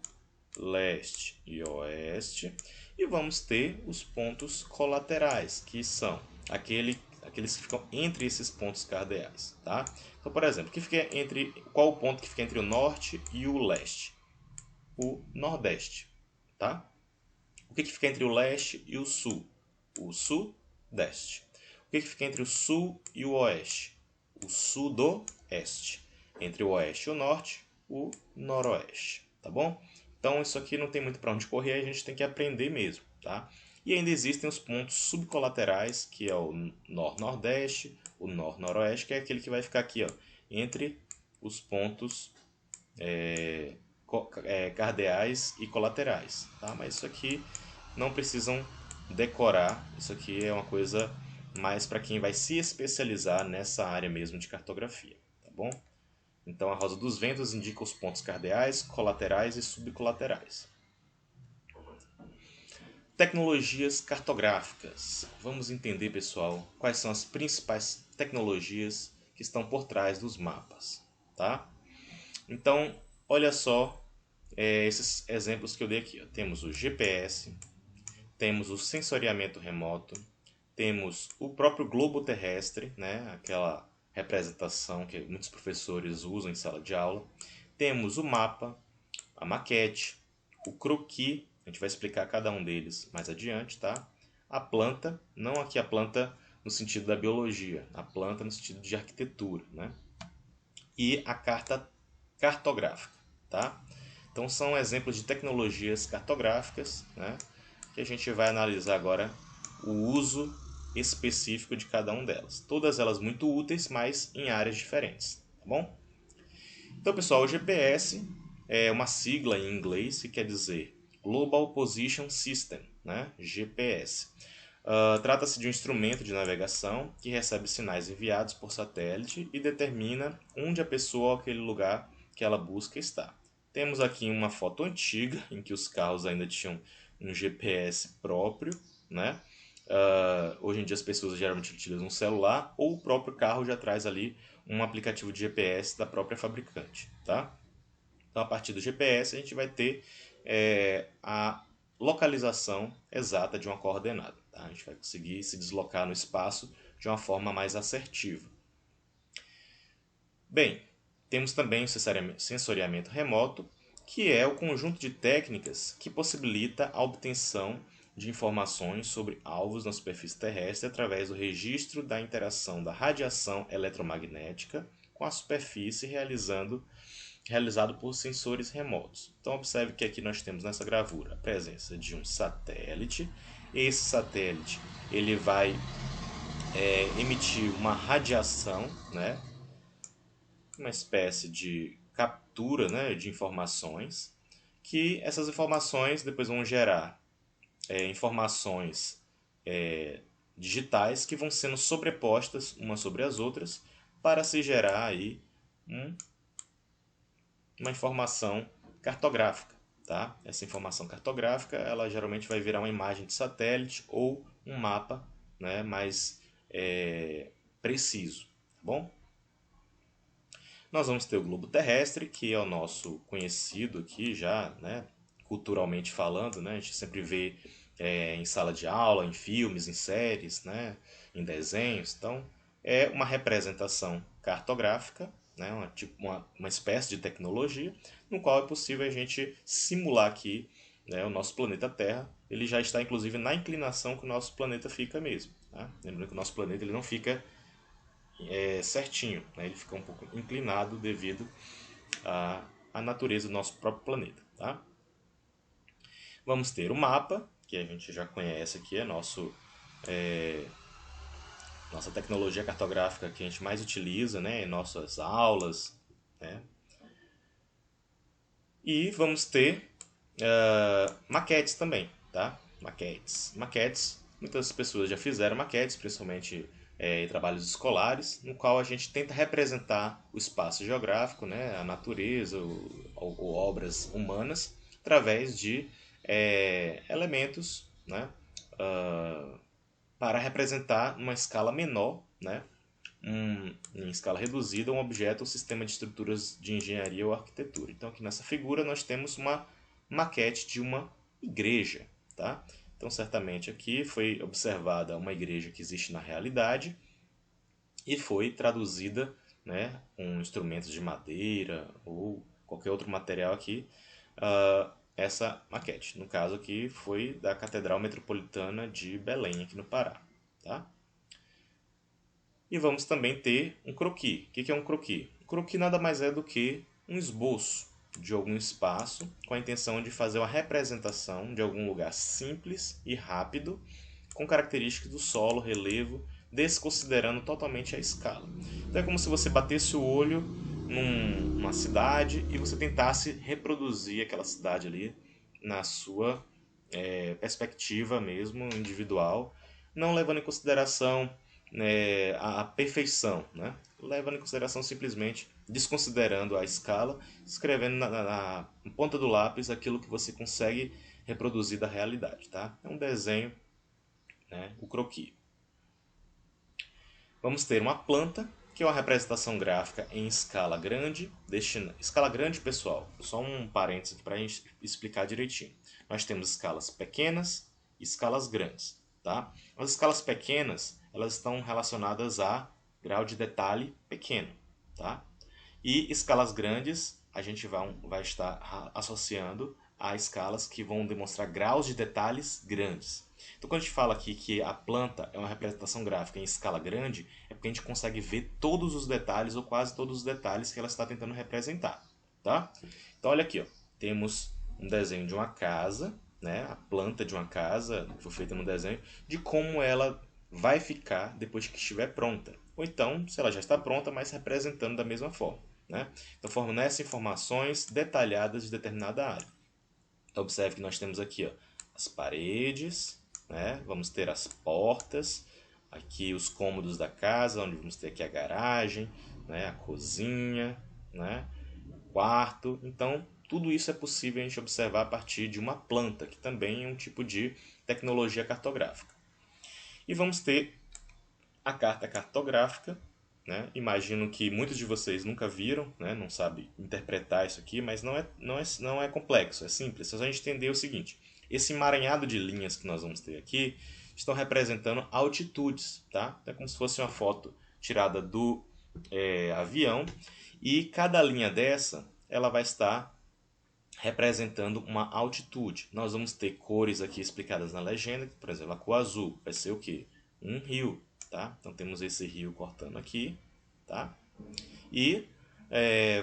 leste e oeste, e vamos ter os pontos colaterais, que são aqueles que ficam entre esses pontos cardeais, tá? Então, por exemplo, qual o ponto que fica entre o norte e o leste? O nordeste, tá? O que fica entre o leste e o sul? O sudeste. O que fica entre o sul e o oeste? O sudoeste. Entre o oeste e o norte, o noroeste, tá bom? Então isso aqui não tem muito para onde correr, a gente tem que aprender mesmo, tá? E ainda existem os pontos subcolaterais, que é o nor-nordeste, o nor-noroeste, que é aquele que vai ficar aqui, ó, entre os pontos cardeais e colaterais, tá? Mas isso aqui não precisam decorar, isso aqui é uma coisa mais para quem vai se especializar nessa área mesmo de cartografia, tá bom? Então a rosa dos ventos indica os pontos cardeais, colaterais e subcolaterais. Tecnologias cartográficas. Vamos entender, pessoal, quais são as principais tecnologias que estão por trás dos mapas, tá? Então, olha só esses exemplos que eu dei aqui. Ó. Temos o GPS, temos o sensoriamento remoto, temos o próprio globo terrestre, né? Aquela representação que muitos professores usam em sala de aula. Temos o mapa, a maquete, o croquis, a gente vai explicar cada um deles mais adiante, tá? A planta, não aqui a planta no sentido da biologia, a planta no sentido de arquitetura, né? E a carta cartográfica, tá? Então são exemplos de tecnologias cartográficas, né? que a gente vai analisar agora o uso específico de cada uma delas. Todas elas muito úteis, mas em áreas diferentes, tá bom? Então, pessoal, o GPS é uma sigla em inglês que quer dizer Global Position System, né? GPS. Trata-se de um instrumento de navegação que recebe sinais enviados por satélite e determina onde a pessoa ou aquele lugar que ela busca está. Temos aqui uma foto antiga em que os carros ainda tinham um GPS próprio, né? Hoje em dia as pessoas geralmente utilizam um celular ou o próprio carro já traz ali um aplicativo de GPS da própria fabricante, tá? Então, a partir do GPS, a gente vai ter a localização exata de uma coordenada. Tá? A gente vai conseguir se deslocar no espaço de uma forma mais assertiva. Bem, temos também o sensoriamento remoto, que é o conjunto de técnicas que possibilita a obtenção de informações sobre alvos na superfície terrestre através do registro da interação da radiação eletromagnética com a superfície realizado por sensores remotos. Então observe que aqui nós temos nessa gravura a presença de um satélite. Esse satélite ele vai emitir uma radiação, né? Uma espécie de captura, né, de informações, que essas informações depois vão gerar informações digitais que vão sendo sobrepostas umas sobre as outras para se gerar aí uma informação cartográfica. Tá? Essa informação cartográfica ela geralmente vai virar uma imagem de satélite ou um mapa, né, mais preciso. Tá bom? Nós vamos ter o globo terrestre, que é o nosso conhecido aqui já, né, culturalmente falando. Né, a gente sempre vê em sala de aula, em filmes, em séries, né, em desenhos. Então, é uma representação cartográfica, né, uma espécie de tecnologia, no qual é possível a gente simular aqui, né, o nosso planeta Terra. Ele já está, inclusive, na inclinação que o nosso planeta fica mesmo. Tá? Lembrando que o nosso planeta ele não fica certinho, né? Ele fica um pouco inclinado devido à natureza do nosso próprio planeta. Tá? Vamos ter o mapa, que a gente já conhece aqui, é nossa tecnologia cartográfica que a gente mais utiliza, né, em nossas aulas. Né? E vamos ter maquetes também. Tá? Maquetes, muitas pessoas já fizeram maquetes, principalmente em trabalhos escolares, no qual a gente tenta representar o espaço geográfico, né, a natureza ou obras humanas, através de elementos, né, para representar numa escala menor, né, em escala reduzida, um objeto ou sistema de estruturas de engenharia ou arquitetura. Então aqui nessa figura nós temos uma maquete de uma igreja. Tá? Então certamente aqui foi observada uma igreja que existe na realidade e foi traduzida, né, com instrumentos de madeira ou qualquer outro material aqui, essa maquete. No caso aqui foi da Catedral Metropolitana de Belém, aqui no Pará. Tá? E vamos também ter um croquis. O que é um croquis? Um croquis nada mais é do que um esboço de algum espaço com a intenção de fazer uma representação de algum lugar simples e rápido, com características do solo, relevo, desconsiderando totalmente a escala. Então é como se você batesse o olho numa cidade e você tentasse reproduzir aquela cidade ali na sua perspectiva mesmo, individual, não levando em consideração a perfeição, né? Levando em consideração simplesmente desconsiderando a escala, escrevendo na ponta do lápis aquilo que você consegue reproduzir da realidade. Tá? É um desenho, né? O croquis. Vamos ter uma planta, que é uma representação gráfica em escala grande. Escala grande, pessoal, só um parênteses aqui para a gente explicar direitinho. Nós temos escalas pequenas e escalas grandes. Tá? As escalas pequenas elas estão relacionadas a grau de detalhe pequeno. Tá? E escalas grandes a gente vai estar associando a escalas que vão demonstrar graus de detalhes grandes. Então, quando a gente fala aqui que a planta é uma representação gráfica em escala grande, é porque a gente consegue ver todos os detalhes ou quase todos os detalhes que ela está tentando representar. Tá? Então, olha aqui, ó, temos um desenho de uma casa né, a planta de uma casa, que foi feita no desenho, de como ela vai ficar depois que estiver pronta. Ou então, se ela já está pronta, mas representando da mesma forma. Né? Então, fornece informações detalhadas de determinada área. Então, observe que nós temos aqui ó, as paredes, né? Vamos ter as portas, aqui os cômodos da casa, onde vamos ter aqui a garagem, né? A cozinha, né? Quarto. Então, tudo isso é possível a gente observar a partir de uma planta, que também é um tipo de tecnologia cartográfica. E vamos ter a carta cartográfica, né? Imagino que muitos de vocês nunca viram, né? Não sabem interpretar isso aqui, mas não é complexo, é simples. É só a gente entender o seguinte: esse emaranhado de linhas que nós vamos ter aqui estão representando altitudes, tá? É como se fosse uma foto tirada do avião, e cada linha dessa ela vai estar representando uma altitude. Nós vamos ter cores aqui explicadas na legenda, por exemplo, a cor azul vai ser o quê? Um rio, tá? Então temos esse rio cortando aqui, tá? E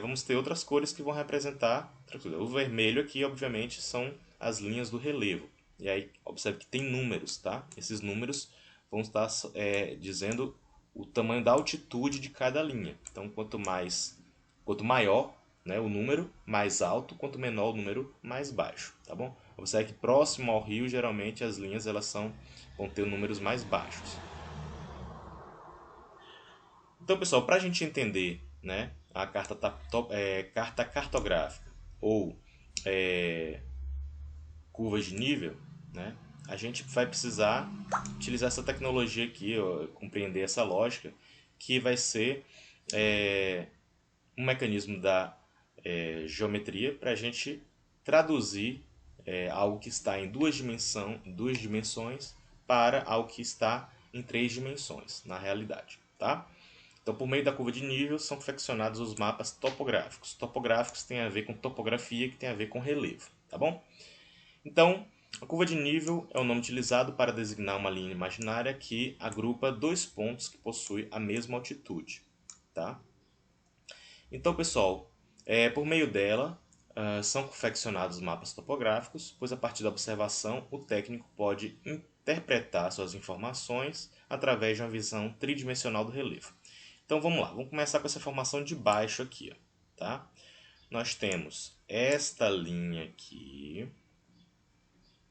vamos ter outras cores que vão representar. O vermelho aqui, obviamente, são as linhas do relevo. E aí, observe que tem números, tá? Esses números vão estar dizendo o tamanho da altitude de cada linha. Então, quanto maior, né, o número, mais alto, quanto menor o número, mais baixo, tá bom? Observe que próximo ao rio, geralmente as linhas vão ter números mais baixos. Então, pessoal, para a gente entender, né, a carta cartográfica ou curvas de nível, né, a gente vai precisar utilizar essa tecnologia aqui, ó, compreender essa lógica, que vai ser um mecanismo da geometria para a gente traduzir algo que está em duas dimensões para algo que está em três dimensões na realidade, tá? Então, por meio da curva de nível, são confeccionados os mapas topográficos. Topográficos tem a ver com topografia, que tem a ver com relevo, tá bom? Então, a curva de nível é o nome utilizado para designar uma linha imaginária que agrupa dois pontos que possuem a mesma altitude, tá? Então, pessoal, por meio dela, são confeccionados mapas topográficos, pois a partir da observação, o técnico pode interpretar suas informações através de uma visão tridimensional do relevo. Então vamos lá, vamos começar com essa formação de baixo aqui, ó, tá? Nós temos esta linha aqui,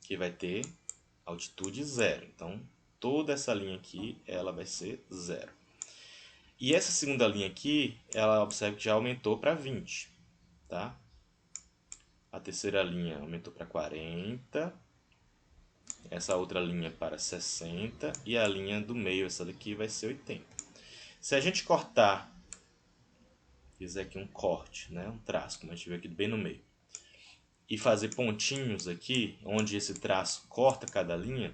que vai ter altitude zero. Então toda essa linha aqui, ela vai ser zero. E essa segunda linha aqui, ela observa que já aumentou para 20, tá? A terceira linha aumentou para 40, essa outra linha para 60 e a linha do meio, essa daqui, vai ser 80. Se a gente cortar, fizer aqui um corte, né, um traço, como a gente vê aqui bem no meio, e fazer pontinhos aqui, onde esse traço corta cada linha,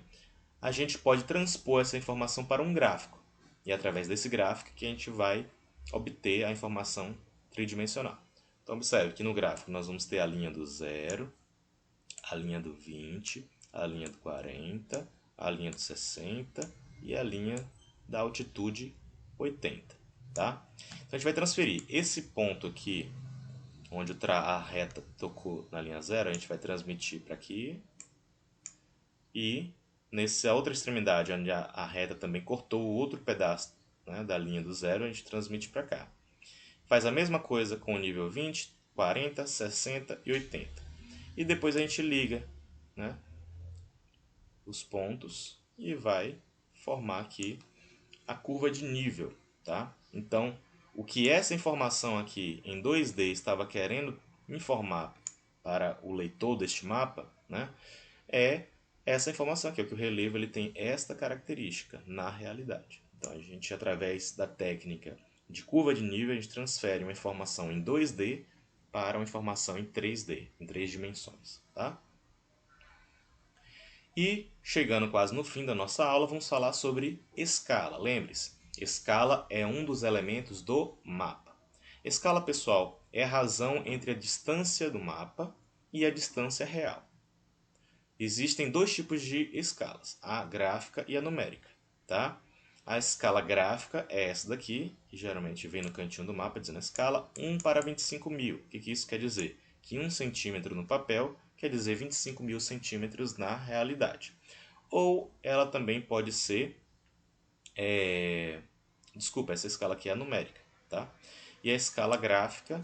a gente pode transpor essa informação para um gráfico. E é através desse gráfico que a gente vai obter a informação tridimensional. Então observe que no gráfico nós vamos ter a linha do 0, a linha do 20, a linha do 40, a linha do 60 e a linha da altitude 80, tá? Então a gente vai transferir esse ponto aqui, onde a reta tocou na linha 0, a gente vai transmitir para aqui. E nessa outra extremidade, onde a reta também cortou o outro pedaço, né, da linha do 0, a gente transmite para cá. Faz a mesma coisa com o nível 20, 40, 60 e 80. E depois a gente liga, né, os pontos e vai formar aqui a curva de nível, tá? Então, o que essa informação aqui em 2D estava querendo informar para o leitor deste mapa, né, é essa informação aqui, que o relevo ele tem esta característica na realidade. Então, a gente, através da técnica de curva de nível, a gente transfere uma informação em 2D para uma informação em 3D, em 3 dimensões, tá? E, chegando quase no fim da nossa aula, vamos falar sobre escala. Lembre-se, escala é um dos elementos do mapa. Escala, pessoal, é a razão entre a distância do mapa e a distância real. Existem dois tipos de escalas, a gráfica e a numérica, tá? A escala gráfica é essa daqui, que geralmente vem no cantinho do mapa, dizendo a escala 1 para 25.000. O que isso quer dizer? Que 1 centímetro no papel quer dizer 25 mil centímetros na realidade. Ou ela também pode ser, desculpa, essa escala aqui é a numérica, tá? E a escala gráfica,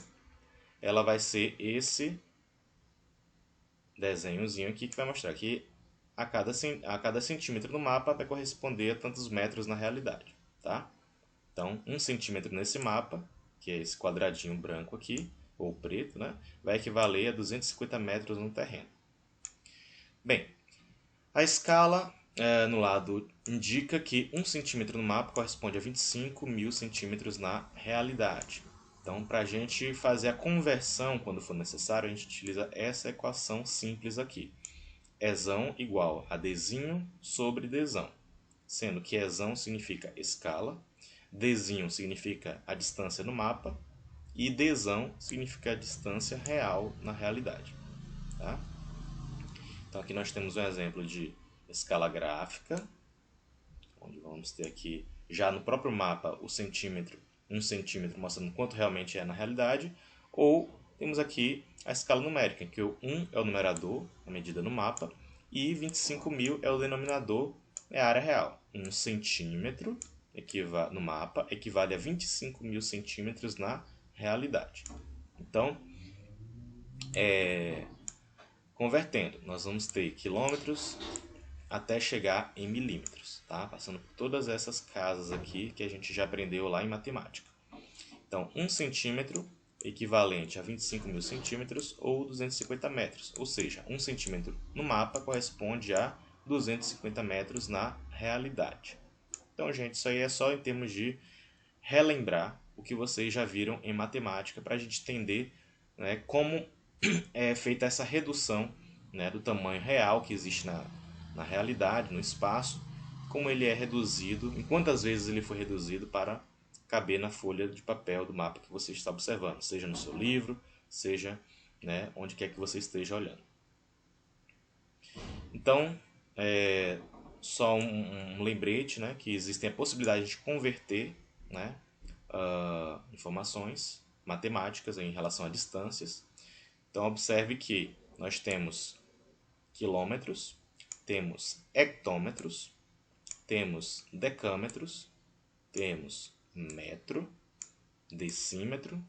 ela vai ser esse desenhozinho aqui que vai mostrar que a cada centímetro no mapa vai corresponder a tantos metros na realidade, tá? Então, 1 centímetro nesse mapa, que é esse quadradinho branco aqui, ou preto, né, vai equivaler a 250 metros no terreno. Bem, a escala no lado indica que 1 centímetro no mapa corresponde a 25 mil centímetros na realidade. Então, para a gente fazer a conversão quando for necessário, a gente utiliza essa equação simples aqui. Ezão igual a Dzinho sobre Dzão, sendo que Ezão significa escala, Dzinho significa a distância no mapa e Dzão significa a distância real na realidade. Tá? Então aqui nós temos um exemplo de escala gráfica, onde vamos ter aqui já no próprio mapa o centímetro, 1 centímetro mostrando quanto realmente é na realidade, ou temos aqui a escala numérica, em que o 1 é o numerador, a medida no mapa, e 25 mil é o denominador, é a área real. 1 centímetro no mapa equivale a 25 mil centímetros na realidade. Então, convertendo, nós vamos ter quilômetros até chegar em milímetros, tá? Passando por todas essas casas aqui que a gente já aprendeu lá em matemática. Então, 1 centímetro equivalente a 25 mil centímetros ou 250 metros, ou seja, 1 centímetro no mapa corresponde a 250 metros na realidade. Então, gente, isso aí é só em termos de relembrar o que vocês já viram em matemática para a gente entender, né, como é feita essa redução, né, do tamanho real que existe na realidade, no espaço, como ele é reduzido, em quantas vezes ele foi reduzido para caber na folha de papel do mapa que você está observando, seja no seu livro, seja, né, onde quer que você esteja olhando. Então, só um lembrete, né, que existem a possibilidade de converter, né, informações matemáticas em relação a distâncias. Então, observe que nós temos quilômetros, temos hectômetros, temos decâmetros, temos metro, decímetro,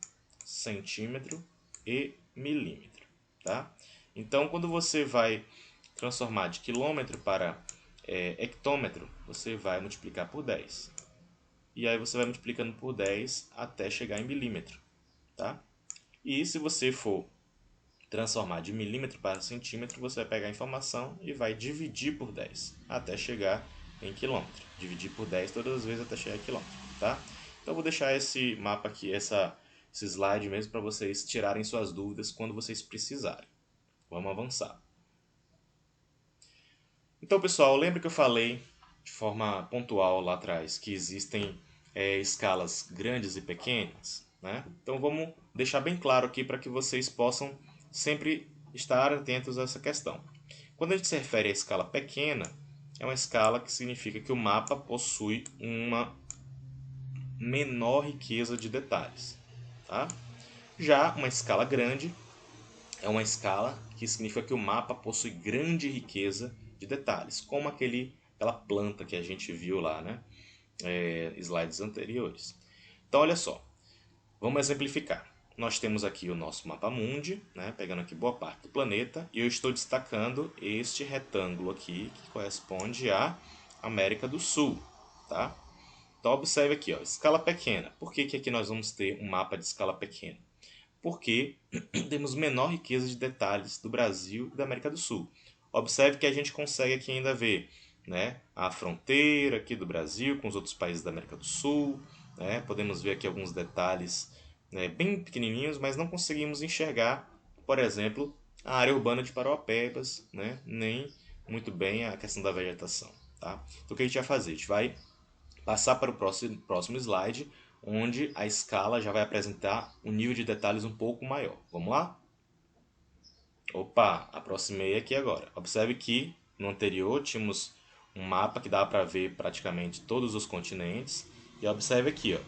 centímetro e milímetro. Tá? Então, quando você vai transformar de quilômetro para hectômetro, você vai multiplicar por 10. E aí você vai multiplicando por 10 até chegar em milímetro. Tá? E se você for transformar de milímetro para centímetro, você vai pegar a informação e vai dividir por 10 até chegar em quilômetro. Dividir por 10 todas as vezes até chegar em quilômetro. Tá? Então eu vou deixar esse mapa aqui, esse slide mesmo, para vocês tirarem suas dúvidas quando vocês precisarem. Vamos avançar. Então, pessoal, lembra que eu falei de forma pontual lá atrás que existem escalas grandes e pequenas? Né? Então vamos deixar bem claro aqui para que vocês possam sempre estar atentos a essa questão. Quando a gente se refere à escala pequena, é uma escala que significa que o mapa possui uma menor riqueza de detalhes. Tá? Já uma escala grande é uma escala que significa que o mapa possui grande riqueza de detalhes, como aquela planta que a gente viu lá, né? Slides anteriores. Então, olha só, vamos exemplificar. Nós temos aqui o nosso mapa mundi, né? Pegando aqui boa parte do planeta, e eu estou destacando este retângulo aqui, que corresponde à América do Sul. Tá? Então, observe aqui, ó, escala pequena. Por que aqui nós vamos ter um mapa de escala pequena? Porque temos menor riqueza de detalhes do Brasil e da América do Sul. Observe que a gente consegue aqui ainda ver, né, a fronteira aqui do Brasil com os outros países da América do Sul. Né? Podemos ver aqui alguns detalhes, né, bem pequenininhos, mas não conseguimos enxergar, por exemplo, a área urbana de Parauapebas, né? Nem muito bem a questão da vegetação. Tá? Então o que a gente vai fazer? A gente vai passar para o próximo slide, onde a escala já vai apresentar um nível de detalhes um pouco maior. Vamos lá? Opa, aproximei aqui agora. Observe que no anterior tínhamos um mapa que dá para ver praticamente todos os continentes. E observe aqui, ó,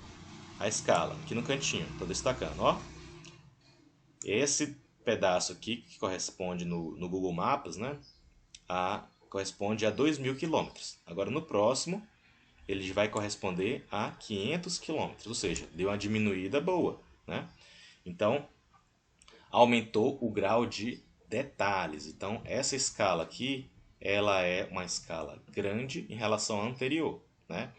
a escala, aqui no cantinho, estou destacando. Ó. Esse pedaço aqui, que corresponde no Google Maps, né, corresponde a 2.000 quilômetros. Agora, no próximo, ele vai corresponder a 500 quilômetros, ou seja, deu uma diminuída boa, né? Então, aumentou o grau de detalhes. Então, essa escala aqui, ela é uma escala grande em relação à anterior, né?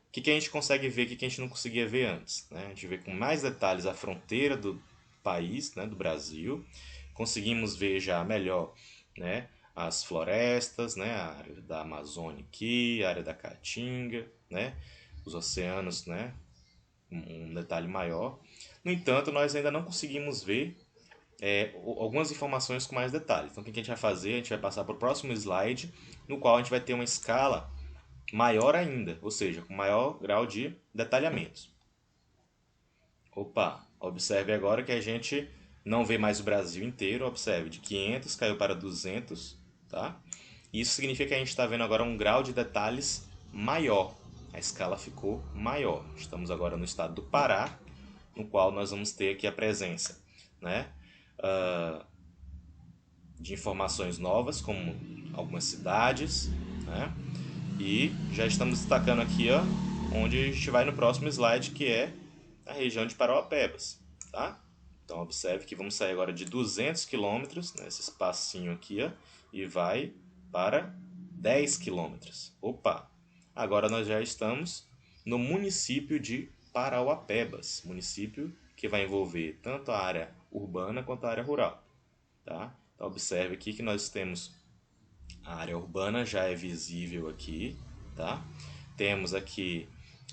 O que a gente consegue ver, o que a gente não conseguia ver antes, né? A gente vê com mais detalhes a fronteira do país, né, do Brasil. Conseguimos ver já melhor, né, as florestas, né, a área da Amazônia aqui, a área da Caatinga, né, os oceanos, né, um detalhe maior. No entanto, nós ainda não conseguimos ver algumas informações com mais detalhes. Então, o que a gente vai fazer? A gente vai passar para o próximo slide, no qual a gente vai ter uma escala maior ainda, ou seja, com maior grau de detalhamento. Opa, observe agora que a gente não vê mais o Brasil inteiro, observe, de 500 caiu para 200, tá? Isso significa que a gente está vendo agora um grau de detalhes maior, a escala ficou maior. Estamos agora no estado do Pará, no qual nós vamos ter aqui a presença, né, de informações novas, como algumas cidades, né? E já estamos destacando aqui, ó, onde a gente vai no próximo slide, que é a região de Parauapebas, tá? Então observe que vamos sair agora de 200 quilômetros, nesse espacinho aqui, ó, e vai para 10 quilômetros. Opa! Agora nós já estamos no município de Parauapebas, município que vai envolver tanto a área urbana quanto a área rural, tá? Então observe aqui que nós temos a área urbana já é visível aqui, tá? Temos aqui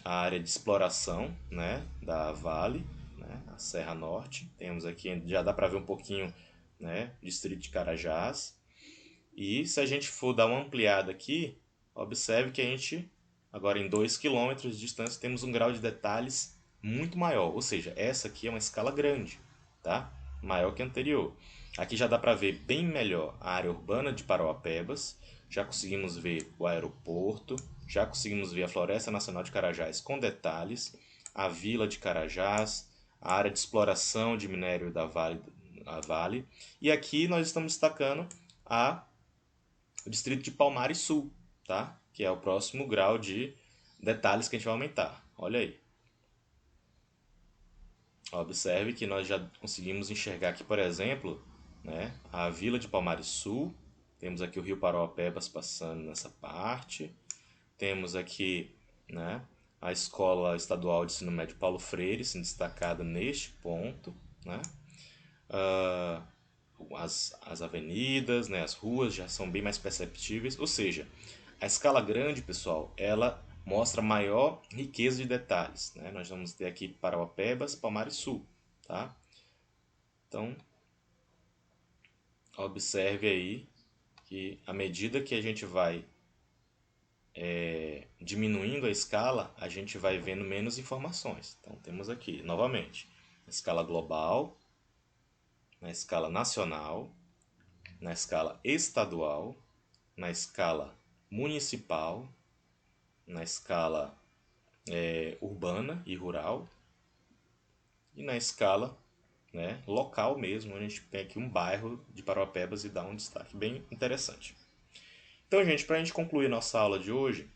a área de exploração, né, da Vale, né, a Serra Norte. Temos aqui, já dá para ver um pouquinho, né, distrito de Carajás. E se a gente for dar uma ampliada aqui, observe que a gente, agora em 2 quilômetros de distância, temos um grau de detalhes muito maior. Ou seja, essa aqui é uma escala grande, tá? Maior que a anterior. Aqui já dá para ver bem melhor a área urbana de Parauapebas. Já conseguimos ver o aeroporto. Já conseguimos ver a Floresta Nacional de Carajás com detalhes. A Vila de Carajás. A área de exploração de minério da Vale. E aqui nós estamos destacando o distrito de Palmares Sul, tá? Que é o próximo grau de detalhes que a gente vai aumentar. Olha aí. Observe que nós já conseguimos enxergar aqui, por exemplo, né, a vila de Palmares Sul. Temos aqui o rio Parauapebas passando nessa parte. Temos aqui, né, a Escola Estadual de Ensino Médio Paulo Freire, sendo destacada neste ponto, né? As avenidas, né, as ruas já são bem mais perceptíveis. Ou seja, a escala grande, pessoal, ela mostra maior riqueza de detalhes, né? Nós vamos ter aqui Parauapebas, Palmares Sul, tá? Então, observe aí que à medida que a gente vai diminuindo a escala, a gente vai vendo menos informações. Então, temos aqui, novamente, a escala global, na escala nacional, na escala estadual, na escala municipal, na escala urbana e rural e na escala, né, local mesmo, onde a gente tem aqui um bairro de Parauapebas e dá um destaque bem interessante. Então, gente, para a gente concluir nossa aula de hoje,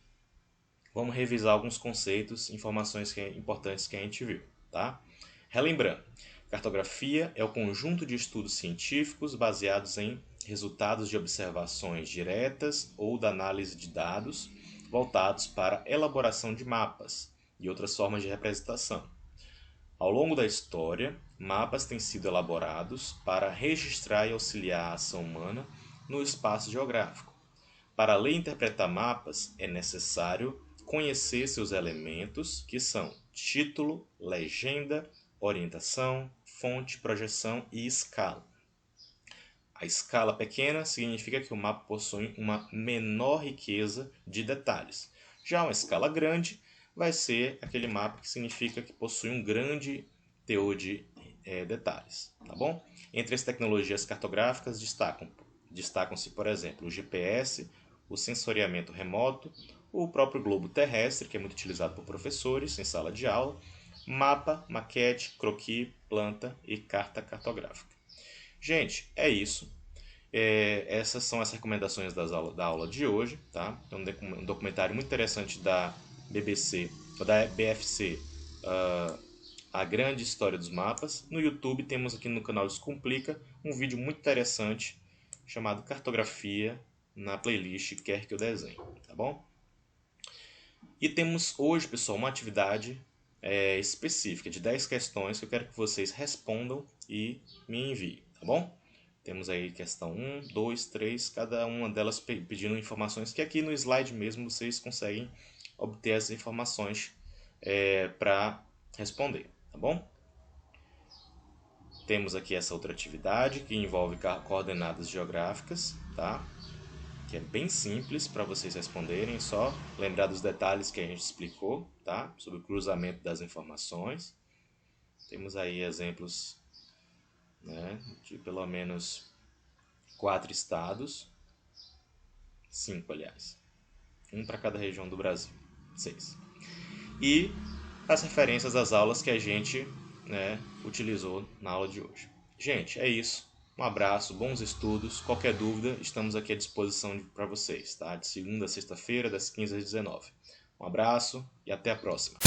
vamos revisar alguns conceitos, informações importantes que a gente viu, tá? Relembrando, cartografia é o conjunto de estudos científicos baseados em resultados de observações diretas ou da análise de dados voltados para a elaboração de mapas e outras formas de representação. Ao longo da história, mapas têm sido elaborados para registrar e auxiliar a ação humana no espaço geográfico. Para ler e interpretar mapas, é necessário conhecer seus elementos, que são título, legenda, orientação, fonte, projeção e escala. A escala pequena significa que o mapa possui uma menor riqueza de detalhes. Já uma escala grande vai ser aquele mapa que significa que possui um grande teor de detalhes, tá bom? Entre as tecnologias cartográficas destacam-se, por exemplo, o GPS, o sensoriamento remoto, o próprio globo terrestre, que é muito utilizado por professores em sala de aula, mapa, maquete, croquis, planta e carta cartográfica. Gente, é isso. Essas são as recomendações da aula de hoje, tá? É um documentário muito interessante da BBC, ou da BFC, A Grande História dos Mapas. No YouTube temos aqui no canal Descomplica um vídeo muito interessante chamado Cartografia na playlist Quer Que Eu Desenhe, tá bom? E temos hoje, pessoal, uma atividade específica de 10 questões que eu quero que vocês respondam e me enviem, tá bom? Temos aí questão 1, 2, 3, cada uma delas pedindo informações que aqui no slide mesmo vocês conseguem obter as informações para responder, tá bom? Temos aqui essa outra atividade que envolve coordenadas geográficas, tá? Que é bem simples para vocês responderem, só lembrar dos detalhes que a gente explicou, tá? Sobre o cruzamento das informações. Temos aí exemplos, né, de pelo menos 4 estados, 5 aliás, um para cada região do Brasil, 6. E as referências às aulas que a gente, né, utilizou na aula de hoje. Gente, é isso. Um abraço, bons estudos. Qualquer dúvida, estamos aqui à disposição para vocês, tá? De segunda a sexta-feira, das 15 às 19. Um abraço e até a próxima.